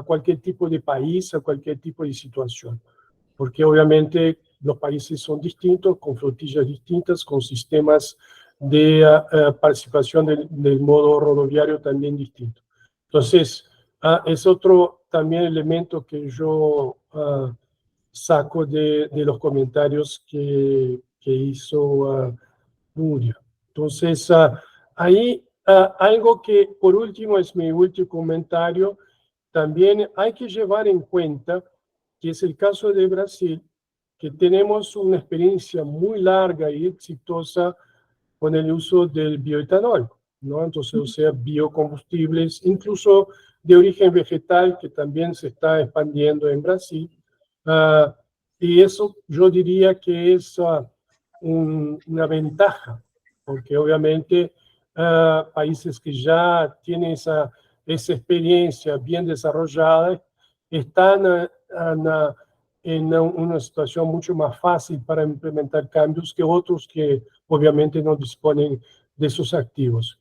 cualquier tipo de país, a cualquier tipo de situación, porque obviamente los países son distintos, con flotillas distintas, con sistemas de participación del modo rodoviario también distinto. Entonces, es otro también elemento que yo saco de los comentarios que hizo Nuria. Entonces, ahí Algo que, por último, es mi último comentario, también hay que llevar en cuenta que es el caso de Brasil, que tenemos una experiencia muy larga y exitosa con el uso del bioetanol, ¿no? Entonces, o sea, biocombustibles, incluso de origen vegetal, que también se está expandiendo en Brasil. Y eso yo diría que es una ventaja, porque obviamente países que ya tienen esa experiencia bien desarrollada están en una situación mucho más fácil para implementar cambios que otros que obviamente no disponen de esos activos.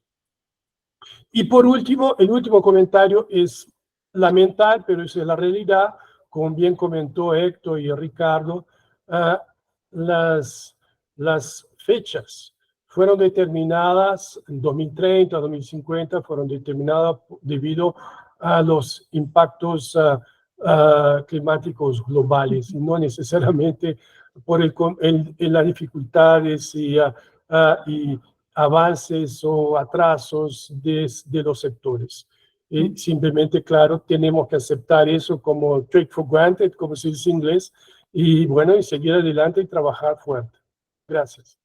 Y por último, el último comentario es lamentable, pero esa es la realidad, como bien comentó Héctor y Ricardo, las fechas fueron determinadas en 2030, 2050, fueron determinadas debido a los impactos climáticos globales, y no necesariamente por las dificultades y avances o atrasos de los sectores. Simplemente, claro, tenemos que aceptar eso como take for granted, como se dice en inglés, y bueno, y seguir adelante y trabajar fuerte. Gracias.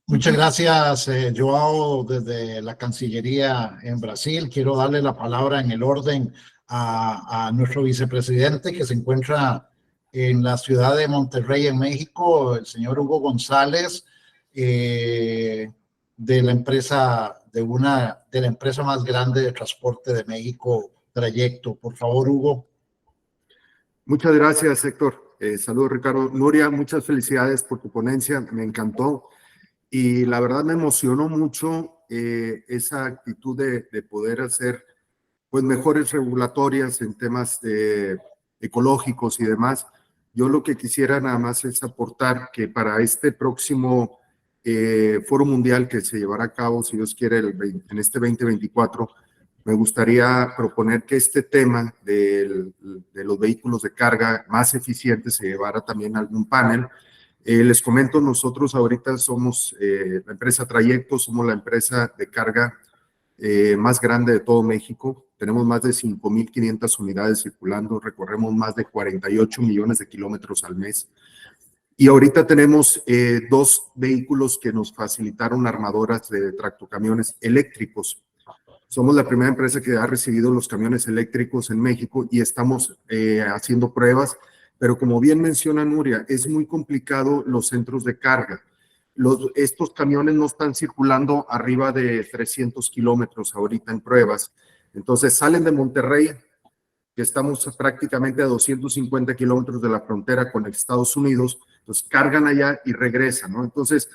Muchas gracias, Joao, desde la Cancillería en Brasil. Quiero darle la palabra en el orden a nuestro vicepresidente, que se encuentra en la ciudad de Monterrey, en México, el señor Hugo González, de la empresa, de la empresa más grande de transporte de México, Trayecto. Por favor, Hugo. Muchas gracias, Héctor. Saludos, Ricardo. Nuria, muchas felicidades por tu ponencia, me encantó. Y la verdad me emocionó mucho esa actitud de poder hacer pues mejores regulatorias en temas ecológicos y demás. Yo lo que quisiera nada más es aportar que para este próximo Foro Mundial que se llevará a cabo, si Dios quiere, en este 2024, me gustaría proponer que este tema de los vehículos de carga más eficientes se llevara también a algún panel. Les comento, nosotros ahorita somos la empresa Trayecto, somos la empresa de carga más grande de todo México. Tenemos más de 5,500 unidades circulando, recorremos más de 48 millones de kilómetros al mes. Y ahorita tenemos 2 vehículos que nos facilitaron armadoras de tractocamiones eléctricos. Somos la primera empresa que ha recibido los camiones eléctricos en México y estamos haciendo pruebas, pero como bien menciona Nuria, es muy complicado los centros de carga. Estos camiones no están circulando arriba de 300 kilómetros ahorita en pruebas. Entonces salen de Monterrey, que estamos prácticamente a 250 kilómetros de la frontera con Estados Unidos, entonces cargan allá y regresan, ¿no? Entonces,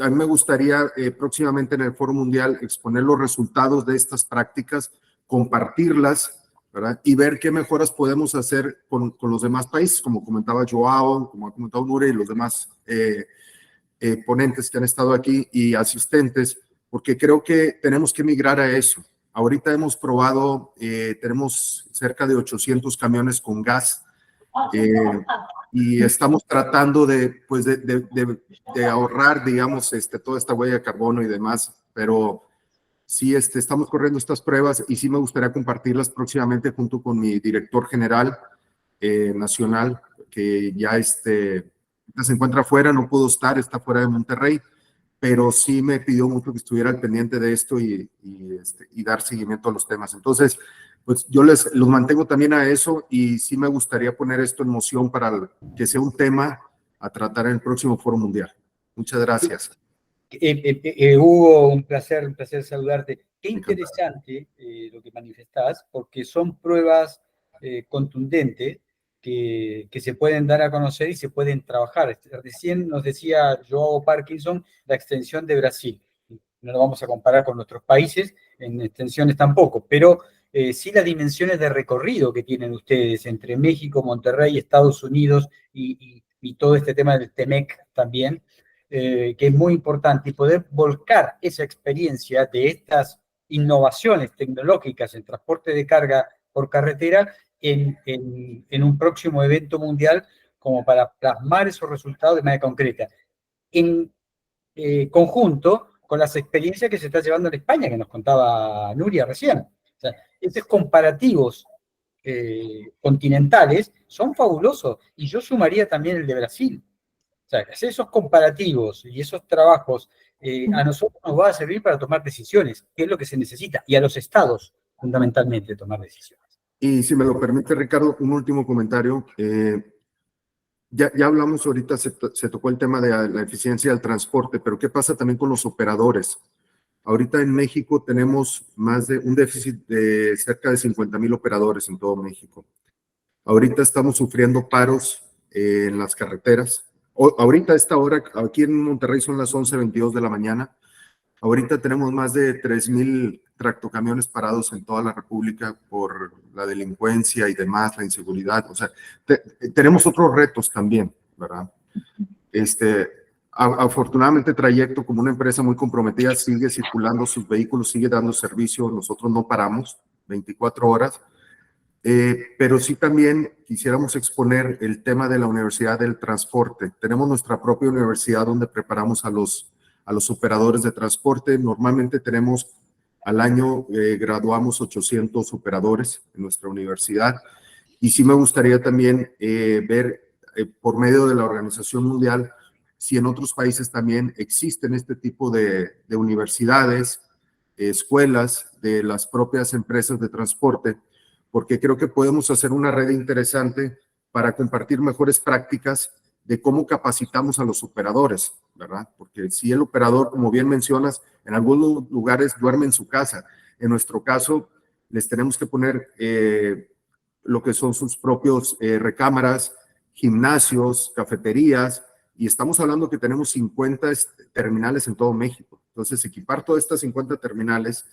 a mí me gustaría próximamente en el Foro Mundial exponer los resultados de estas prácticas, compartirlas, ¿verdad? Y ver qué mejoras podemos hacer con los demás países, como comentaba Joao, como ha comentado Nuria y los demás ponentes que han estado aquí y asistentes, porque creo que tenemos que migrar a eso. Ahorita hemos probado, tenemos cerca de 800 camiones con gas y estamos tratando de ahorrar, digamos, toda esta huella de carbono y demás, pero sí estamos corriendo estas pruebas y sí me gustaría compartirlas próximamente junto con mi director general nacional, que ya se encuentra afuera, no pudo estar, está fuera de Monterrey, pero sí me pidió mucho que estuviera al pendiente de esto y dar seguimiento a los temas. Entonces, pues yo los mantengo también a eso y sí me gustaría poner esto en moción para que sea un tema a tratar en el próximo Foro Mundial. Muchas gracias. Hugo, un placer saludarte. Qué interesante lo que manifestás, porque son pruebas contundentes que se pueden dar a conocer y se pueden trabajar. Recién nos decía Joao Parkinson la extensión de Brasil. No lo vamos a comparar con nuestros países, en extensiones tampoco, pero sí las dimensiones de recorrido que tienen ustedes entre México, Monterrey, Estados Unidos y todo este tema del TEMEC también, que es muy importante, y poder volcar esa experiencia de estas innovaciones tecnológicas en transporte de carga por carretera en un próximo evento mundial, como para plasmar esos resultados de manera concreta. En conjunto, con las experiencias que se está llevando en España, que nos contaba Nuria recién. O sea, estos comparativos continentales son fabulosos, y yo sumaría también el de Brasil. O sea, hacer esos comparativos y esos trabajos a nosotros nos va a servir para tomar decisiones, que es lo que se necesita, y a los estados, fundamentalmente, tomar decisiones. Y si me lo permite, Ricardo, un último comentario. Ya hablamos ahorita, se tocó el tema de la eficiencia del transporte, pero ¿qué pasa también con los operadores? Ahorita en México tenemos un déficit de cerca de 50,000 operadores en todo México. Ahorita estamos sufriendo paros en las carreteras. Ahorita a esta hora, aquí en Monterrey son las 11:22 de la mañana. Ahorita tenemos más de 3,000 tractocamiones parados en toda la República por la delincuencia y demás, la inseguridad. O sea, tenemos otros retos también, ¿verdad? Afortunadamente, Trayecto, como una empresa muy comprometida, sigue circulando sus vehículos, sigue dando servicio. Nosotros no paramos 24 horas. Pero sí también quisiéramos exponer el tema de la Universidad del Transporte. Tenemos nuestra propia universidad donde preparamos a los operadores de transporte. Normalmente tenemos al año, graduamos 800 operadores en nuestra universidad. Y sí me gustaría también ver por medio de la Organización Mundial si en otros países también existen este tipo de universidades, escuelas de las propias empresas de transporte, porque creo que podemos hacer una red interesante para compartir mejores prácticas de cómo capacitamos a los operadores, ¿verdad? Porque si el operador, como bien mencionas, en algunos lugares duerme en su casa. En nuestro caso, les tenemos que poner lo que son sus propios recámaras, gimnasios, cafeterías, y estamos hablando que tenemos 50 terminales en todo México. Entonces, equipar todas estas 50 terminales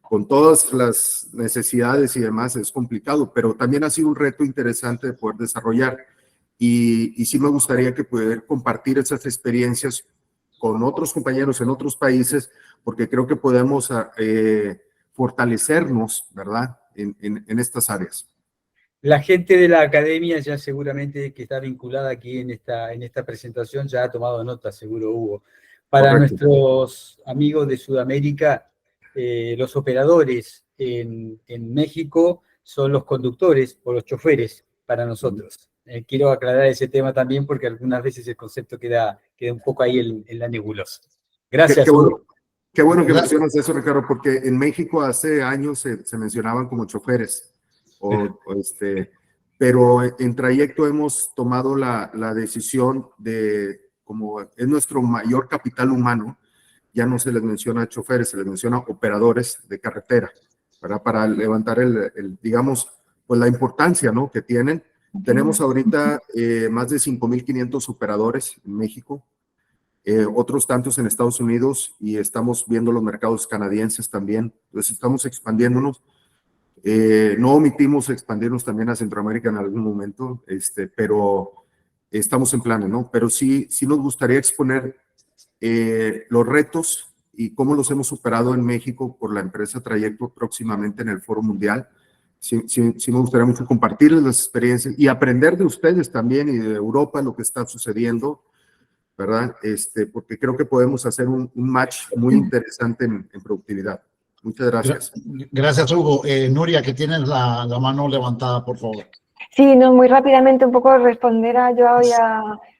con todas las necesidades y demás es complicado, pero también ha sido un reto interesante de poder desarrollar. Y sí me gustaría que poder compartir esas experiencias con otros compañeros en otros países, porque creo que podemos fortalecernos, ¿verdad?, en estas áreas. La gente de la academia ya seguramente que está vinculada aquí en esta presentación ya ha tomado nota, seguro, Hugo. Para Correcto. Nuestros amigos de Sudamérica, los operadores en México son los conductores o los choferes para nosotros. Quiero aclarar ese tema también porque algunas veces el concepto queda un poco ahí en la nebulosa. Gracias, Hugo. Qué bueno que mencionas eso, Ricardo, porque en México hace años se mencionaban como choferes. Pero en Trayecto hemos tomado la decisión de, como es nuestro mayor capital humano, ya no se les menciona choferes, se les menciona operadores de carretera, ¿verdad? Para levantar digamos, pues la importancia, ¿no?, que tienen. Tenemos ahorita más de 5,500 operadores en México, otros tantos en Estados Unidos, y estamos viendo los mercados canadienses también. Entonces estamos expandiéndonos. No omitimos expandirnos también a Centroamérica en algún momento, pero estamos en planes, ¿no? Pero sí nos gustaría exponer los retos y cómo los hemos superado en México por la empresa Trayecto próximamente en el Foro Mundial. Sí me gustaría mucho compartirles las experiencias y aprender de ustedes también y de Europa lo que está sucediendo, ¿verdad? Porque creo que podemos hacer un match muy interesante en productividad. Muchas gracias. Gracias, Hugo. Nuria, que tienes la mano levantada, por favor. Sí, no, muy rápidamente un poco responder a Joao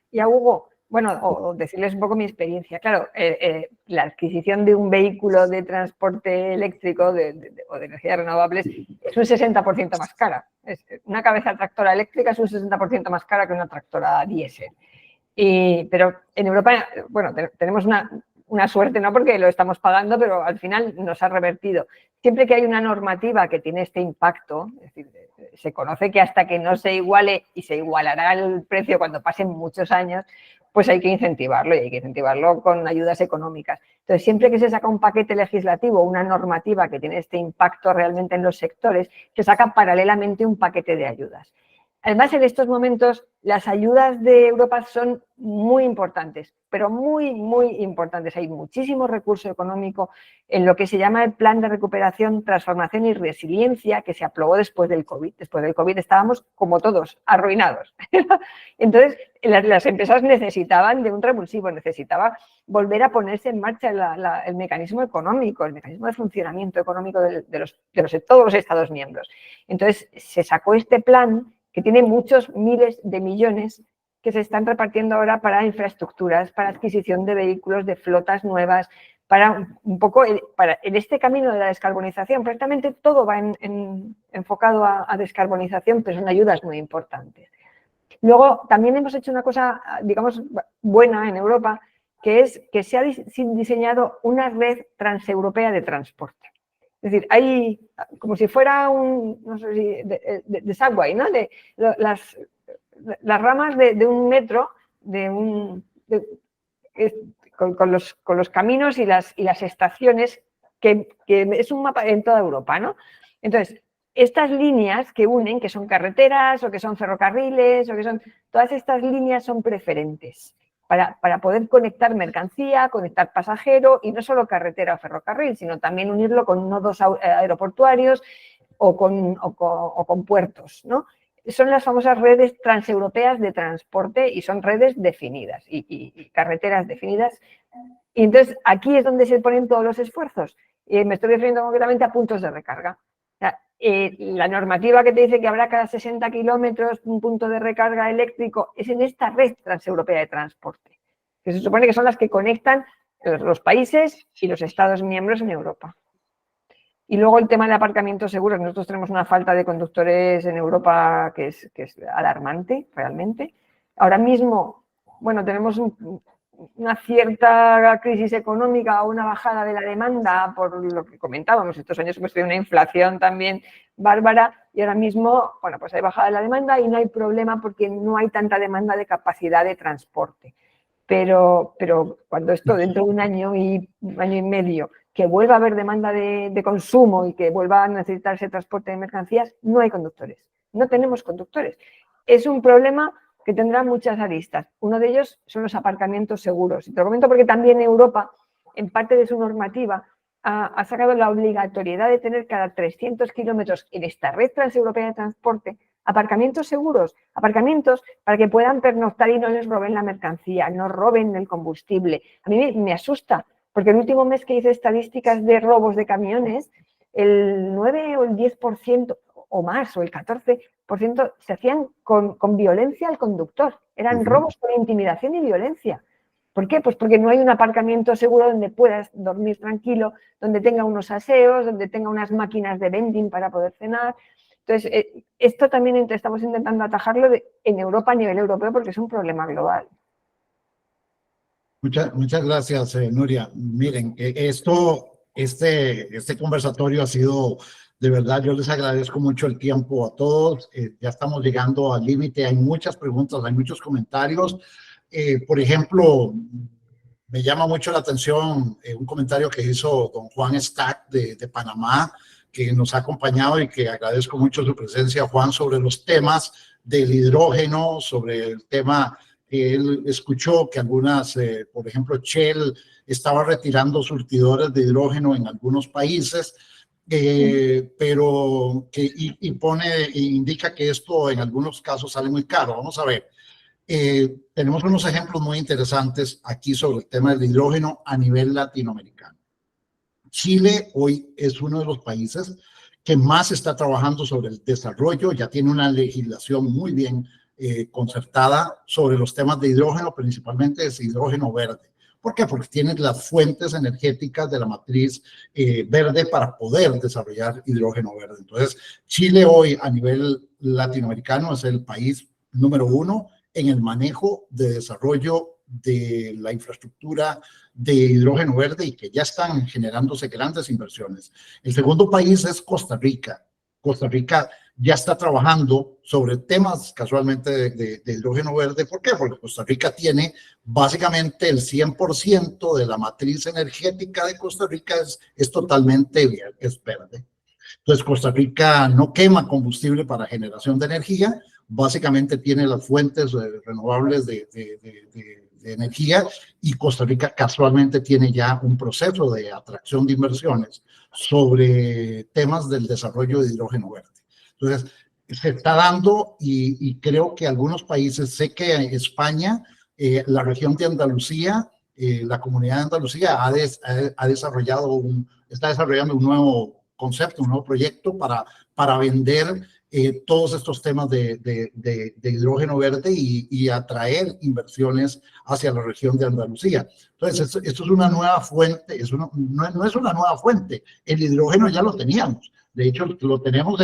y a Hugo. Bueno, o decirles un poco mi experiencia. Claro, la adquisición de un vehículo de transporte eléctrico o de energías renovables es un 60% más cara. Una cabeza tractora eléctrica es un 60% más cara que una tractora diésel. Pero en Europa, bueno, tenemos una suerte, ¿no?, porque lo estamos pagando, pero al final nos ha revertido. Siempre que hay una normativa que tiene este impacto, es decir, se conoce que hasta que no se iguale, y se igualará el precio cuando pasen muchos años, pues hay que incentivarlo, y hay que incentivarlo con ayudas económicas. Entonces, siempre que se saca un paquete legislativo, una normativa que tiene este impacto realmente en los sectores, se saca paralelamente un paquete de ayudas. Además, en estos momentos, las ayudas de Europa son muy importantes, pero muy, muy importantes. Hay muchísimo recurso económico en lo que se llama el Plan de Recuperación, Transformación y Resiliencia, que se aprobó después del COVID. Después del COVID estábamos, como todos, arruinados. Entonces, las empresas necesitaban de un revulsivo, necesitaban volver a ponerse en marcha el mecanismo económico, el mecanismo de funcionamiento económico de todos los Estados miembros. Entonces, se sacó este plan que tiene muchos miles de millones que se están repartiendo ahora para infraestructuras, para adquisición de vehículos, de flotas nuevas, para un poco en este camino de la descarbonización. Prácticamente todo va enfocado a descarbonización, pero son ayudas muy importantes. Luego, también hemos hecho una cosa, digamos, buena en Europa, que es que se ha diseñado una red transeuropea de transporte. Es decir, hay como si fuera no sé si, de subway, ¿no? Las ramas de un metro, con los caminos y las estaciones, que es un mapa en toda Europa, ¿no? Entonces, estas líneas que unen, que son carreteras o que son ferrocarriles, todas estas líneas son preferentes para poder conectar mercancía, conectar pasajero, y no solo carretera o ferrocarril, sino también unirlo con nodos aeroportuarios o con puertos, ¿no? Son las famosas redes transeuropeas de transporte y son redes definidas y carreteras definidas. Y entonces aquí es donde se ponen todos los esfuerzos. Me estoy refiriendo concretamente a puntos de recarga. La normativa que te dice que habrá cada 60 kilómetros un punto de recarga eléctrico es en esta red transeuropea de transporte, que se supone que son las que conectan los países y los Estados miembros en Europa. Y luego el tema del aparcamiento seguro. Nosotros tenemos una falta de conductores en Europa que es alarmante, realmente. Ahora mismo, bueno, tenemos una cierta crisis económica o una bajada de la demanda por lo que comentábamos. Estos años hemos tenido una inflación también bárbara y ahora mismo, bueno, pues hay bajada de la demanda y no hay problema porque no hay tanta demanda de capacidad de transporte. Pero cuando esto dentro de un año y medio que vuelva a haber demanda de consumo y que vuelva a necesitarse transporte de mercancías, no hay conductores. No tenemos conductores. Es un problema que tendrá muchas aristas. Uno de ellos son los aparcamientos seguros. Y te lo comento porque también Europa, en parte de su normativa, ha sacado la obligatoriedad de tener cada 300 kilómetros en esta red transeuropea de transporte aparcamientos seguros, aparcamientos para que puedan pernoctar y no les roben la mercancía, no roben el combustible. A mí me asusta, porque el último mes que hice estadísticas de robos de camiones, el 9 o el 10% o más, o el 14%, se hacían con violencia al conductor. Eran robos con intimidación y violencia. ¿Por qué? Pues porque no hay un aparcamiento seguro donde puedas dormir tranquilo, donde tenga unos aseos, donde tenga unas máquinas de vending para poder cenar. Entonces, esto también estamos intentando atajarlo en Europa a nivel europeo porque es un problema global. Muchas gracias, Nuria. Miren, este conversatorio ha sido, de verdad, yo les agradezco mucho el tiempo a todos. Ya estamos llegando al límite, hay muchas preguntas, hay muchos comentarios. Por ejemplo, me llama mucho la atención un comentario que hizo don Juan Stack de Panamá, que nos ha acompañado y que agradezco mucho su presencia, Juan, sobre los temas del hidrógeno, sobre el tema que él escuchó que algunas, por ejemplo, Shell estaba retirando surtidores de hidrógeno en algunos países, pero que indica que esto en algunos casos sale muy caro. Vamos a ver. Tenemos unos ejemplos muy interesantes aquí sobre el tema del hidrógeno a nivel latinoamericano. Chile hoy es uno de los países que más está trabajando sobre el desarrollo, ya tiene una legislación muy bien concertada sobre los temas de hidrógeno, principalmente es hidrógeno verde. ¿Por qué? Porque tiene las fuentes energéticas de la matriz verde para poder desarrollar hidrógeno verde. Entonces, Chile hoy a nivel latinoamericano es el país número 1 en el manejo de desarrollo de la infraestructura de hidrógeno verde y que ya están generándose grandes inversiones. El segundo país es Costa Rica. Costa Rica ya está trabajando sobre temas casualmente de hidrógeno verde. ¿Por qué? Porque Costa Rica tiene básicamente el 100% de la matriz energética de Costa Rica es totalmente verde. Entonces Costa Rica no quema combustible para generación de energía, básicamente tiene las fuentes renovables de energía, y Costa Rica casualmente tiene ya un proceso de atracción de inversiones sobre temas del desarrollo de hidrógeno verde. Entonces, se está dando y creo que algunos países, sé que España, la región de Andalucía, la comunidad de Andalucía está desarrollando un nuevo concepto, un nuevo proyecto para vender todos estos temas de hidrógeno verde y atraer inversiones hacia la región de Andalucía. Entonces, esto es una nueva fuente, no es una nueva fuente, el hidrógeno ya lo teníamos. De hecho, lo tenemos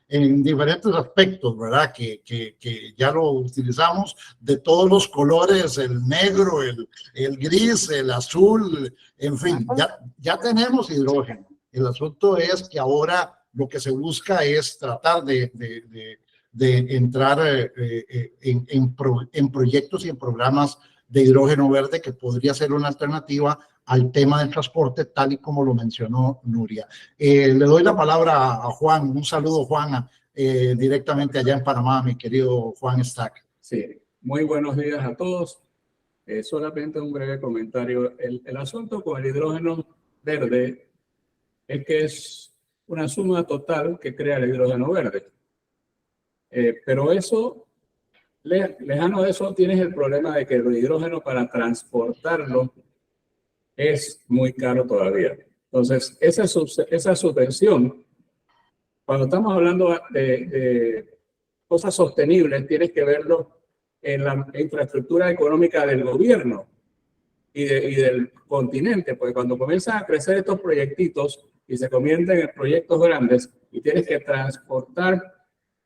en diferentes aspectos, ¿verdad? Que ya lo utilizamos de todos los colores, el negro, el gris, el azul, en fin, ya tenemos hidrógeno. El asunto es que ahora lo que se busca es tratar de entrar en proyectos y en programas de hidrógeno verde, que podría ser una alternativa al tema del transporte, tal y como lo mencionó Nuria. Le doy la palabra a Juan. Un saludo, Juan, directamente allá en Panamá, mi querido Juan Stack. Sí, muy buenos días a todos. Solamente un breve comentario. El asunto con el hidrógeno verde es que es una suma total que crea el hidrógeno verde. Pero eso, lejano de eso, tienes el problema de que el hidrógeno, para transportarlo, es muy caro todavía. Entonces, esa subvención, cuando estamos hablando de cosas sostenibles, tienes que verlo en la infraestructura económica del gobierno y del continente, porque cuando comienzan a crecer estos proyectitos y se convierten en proyectos grandes y tienes que transportar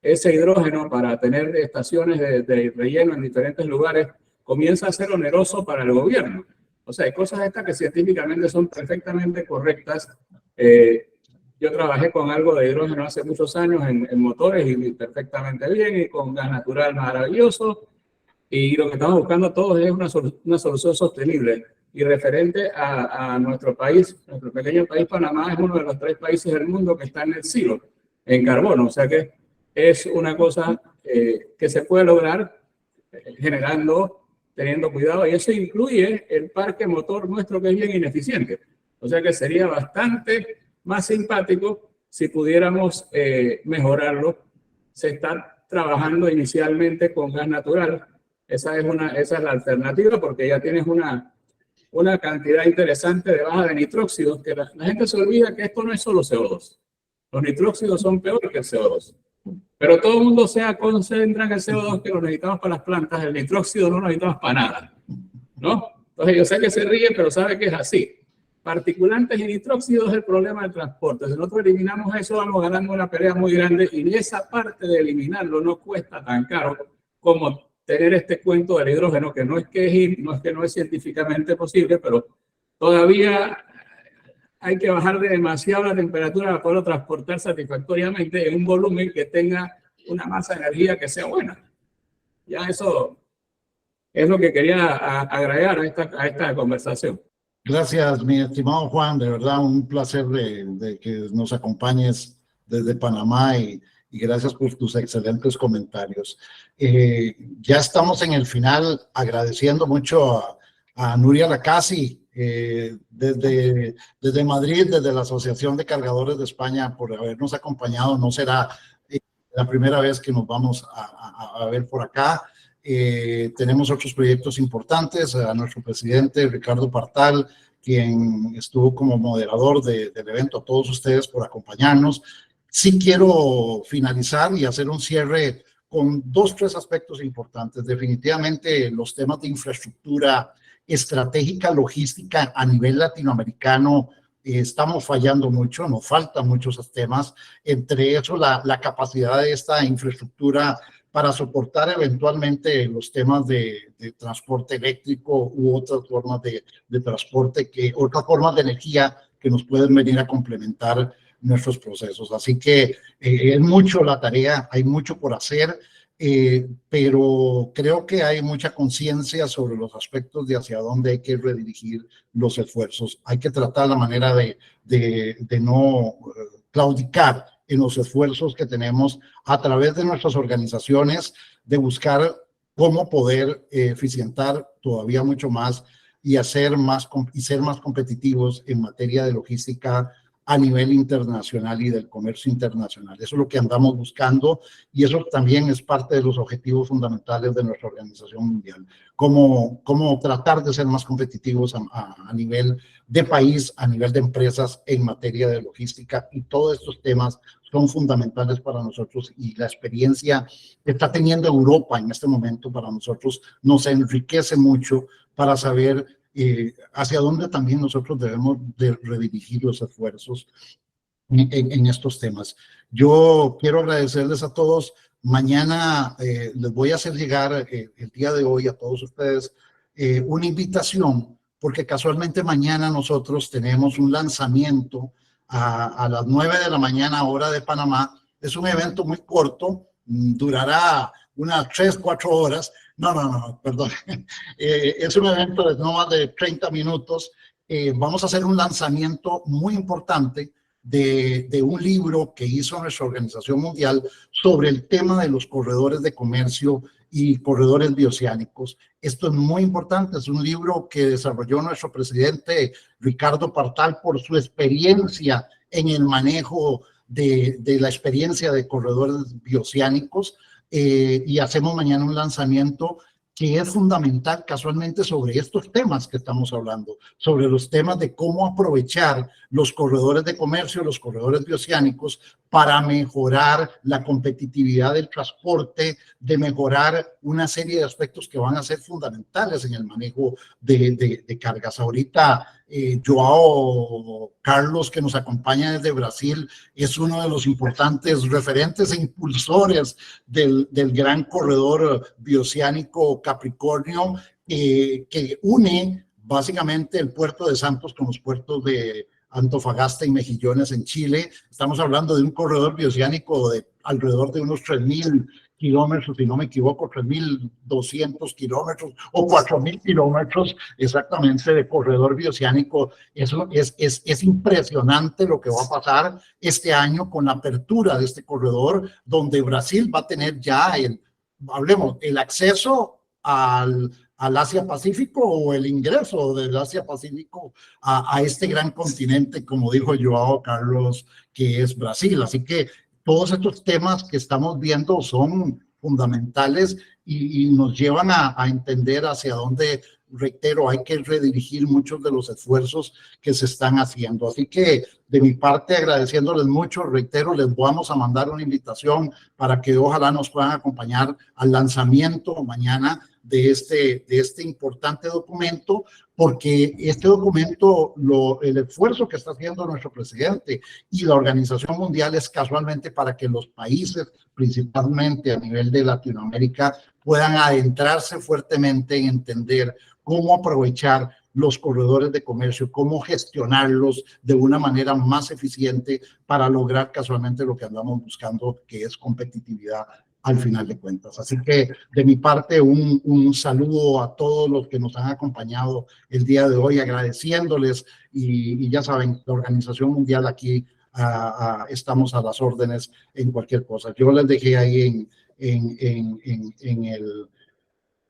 ese hidrógeno para tener estaciones de relleno en diferentes lugares, comienza a ser oneroso para el gobierno. O sea, hay cosas estas que científicamente son perfectamente correctas. Yo trabajé con algo de hidrógeno hace muchos años en motores y perfectamente bien, y con gas natural maravilloso. Y lo que estamos buscando todos es una solución sostenible. Y referente a nuestro país, nuestro pequeño país, Panamá es uno de los 3 países del mundo que está en el siglo en carbono. O sea que es una cosa que se puede lograr teniendo cuidado, y eso incluye el parque motor nuestro, que es bien ineficiente. O sea que sería bastante más simpático si pudiéramos mejorarlo. Se está trabajando inicialmente con gas natural. Esa es la alternativa, porque ya tienes una cantidad interesante de baja de nitróxidos, que la gente se olvida que esto no es solo CO2. Los nitróxidos son peores que el CO2. Pero todo el mundo se concentra en el CO2, que lo necesitamos para las plantas. El nitróxido no lo necesitamos para nada, ¿no? Entonces yo sé que se ríe, pero sabe que es así. Particulantes y nitróxidos es el problema del transporte. Si nosotros eliminamos eso, vamos ganando una pelea muy grande, y esa parte de eliminarlo no cuesta tan caro como tener este cuento del hidrógeno, que no es que no es científicamente posible, pero todavía hay que bajar de demasiado la temperatura para poderlo transportar satisfactoriamente en un volumen que tenga una masa de energía que sea buena. Ya eso es lo que quería agregar a esta conversación. Gracias, mi estimado Juan. De verdad, un placer de que nos acompañes desde Panamá, y gracias por tus excelentes comentarios. Ya estamos en el final, agradeciendo mucho a Nuria Lacasi, desde Madrid, desde la Asociación de Cargadores de España, por habernos acompañado. No será la primera vez que nos vamos a ver por acá. Tenemos otros proyectos importantes. A nuestro presidente Ricardo Partal, quien estuvo como moderador del evento, a todos ustedes por acompañarnos. Sí quiero finalizar y hacer un cierre con 2-3 aspectos importantes. Definitivamente los temas de infraestructura estratégica, logística a nivel latinoamericano, estamos fallando mucho, nos faltan muchos temas, entre eso la capacidad de esta infraestructura para soportar eventualmente los temas de transporte eléctrico u otras formas de transporte, otras formas de energía que nos pueden venir a complementar nuestros procesos. Así que es mucho la tarea, hay mucho por hacer, pero creo que hay mucha conciencia sobre los aspectos de hacia dónde hay que redirigir los esfuerzos. Hay que tratar la manera de no claudicar en los esfuerzos que tenemos a través de nuestras organizaciones de buscar cómo poder eficientar todavía mucho más y ser más competitivos en materia de logística a nivel internacional y del comercio internacional. Eso es lo que andamos buscando y eso también es parte de los objetivos fundamentales de nuestra organización mundial. Cómo tratar de ser más competitivos a nivel de país, a nivel de empresas en materia de logística, y todos estos temas son fundamentales para nosotros, y la experiencia que está teniendo Europa en este momento para nosotros nos enriquece mucho para saber hacia dónde también nosotros debemos de redirigir los esfuerzos en estos temas. Yo quiero agradecerles a todos. Mañana les voy a hacer llegar el día de hoy a todos ustedes una invitación, porque casualmente mañana nosotros tenemos un lanzamiento a las 9 de la mañana, hora de Panamá. Es un evento muy corto, durará unas 3-4 horas. No, perdón. Es un evento de no más de 30 minutos. Vamos a hacer un lanzamiento muy importante de un libro que hizo nuestra organización mundial sobre el tema de los corredores de comercio y corredores bioceánicos. Esto es muy importante, es un libro que desarrolló nuestro presidente Ricardo Partal por su experiencia en el manejo de la experiencia de corredores bioceánicos, y hacemos mañana un lanzamiento que es fundamental casualmente sobre estos temas que estamos hablando, sobre los temas de cómo aprovechar los corredores de comercio, los corredores bioceánicos, para mejorar la competitividad del transporte, de mejorar una serie de aspectos que van a ser fundamentales en el manejo de cargas. Ahorita Joao Carlos, que nos acompaña desde Brasil, es uno de los importantes referentes e impulsores del gran corredor bioceánico Capricornio, que une básicamente el puerto de Santos con los puertos de Antofagasta y Mejillones en Chile. Estamos hablando de un corredor bioceánico de alrededor de unos 3.000 kilómetros, si no me equivoco, 3.200 kilómetros o 4.000 kilómetros exactamente de corredor bioceánico. Eso es impresionante lo que va a pasar este año con la apertura de este corredor, donde Brasil va a tener ya el acceso al Asia-Pacífico, o el ingreso del Asia-Pacífico a este gran continente, como dijo Joao Carlos, que es Brasil. Así que todos estos temas que estamos viendo son fundamentales y nos llevan a entender hacia dónde, reitero, hay que redirigir muchos de los esfuerzos que se están haciendo. Así que de mi parte, agradeciéndoles mucho, reitero, les vamos a mandar una invitación para que ojalá nos puedan acompañar al lanzamiento mañana de este importante documento, porque este documento, el esfuerzo que está haciendo nuestro presidente y la Organización Mundial es casualmente para que los países, principalmente a nivel de Latinoamérica, puedan adentrarse fuertemente en entender cómo aprovechar los corredores de comercio, cómo gestionarlos de una manera más eficiente para lograr casualmente lo que andamos buscando, que es competitividad al final de cuentas. Así que de mi parte un saludo a todos los que nos han acompañado el día de hoy, agradeciéndoles, y ya saben, la Organización Mundial aquí estamos a las órdenes en cualquier cosa. Yo les dejé ahí en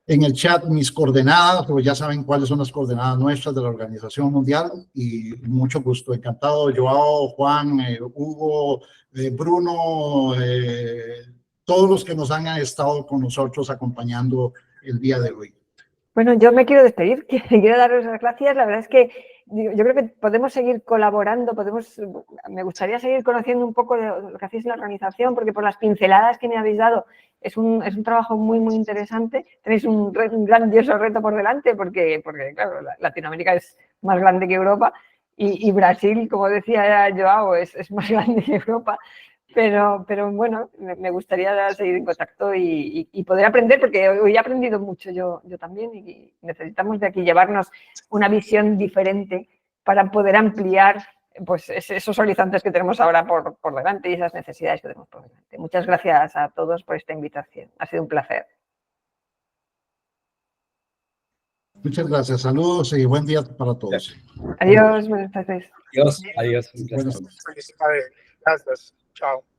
el chat mis coordenadas, pero ya saben cuáles son las coordenadas nuestras de la Organización Mundial, y mucho gusto, encantado. Joao, Juan, Hugo, Bruno, todos los que nos han estado con nosotros acompañando el día de hoy. Bueno, yo me quiero despedir, quiero daros las gracias. La verdad es que yo creo que podemos seguir colaborando, me gustaría seguir conociendo un poco de lo que hacéis en la organización, porque por las pinceladas que me habéis dado es un trabajo muy, muy interesante. Tenéis un grandioso reto por delante, porque claro, Latinoamérica es más grande que Europa, y Brasil, como decía Joao, es más grande que Europa. Pero bueno, me gustaría seguir en contacto y poder aprender, porque hoy he aprendido mucho yo también, y necesitamos de aquí llevarnos una visión diferente para poder ampliar pues esos horizontes que tenemos ahora por delante y esas necesidades que tenemos por delante. Muchas gracias a todos por esta invitación. Ha sido un placer. Muchas gracias. Saludos y buen día para todos. Adiós, buenas tardes. Adiós. Buenas tardes. Gracias. Chao.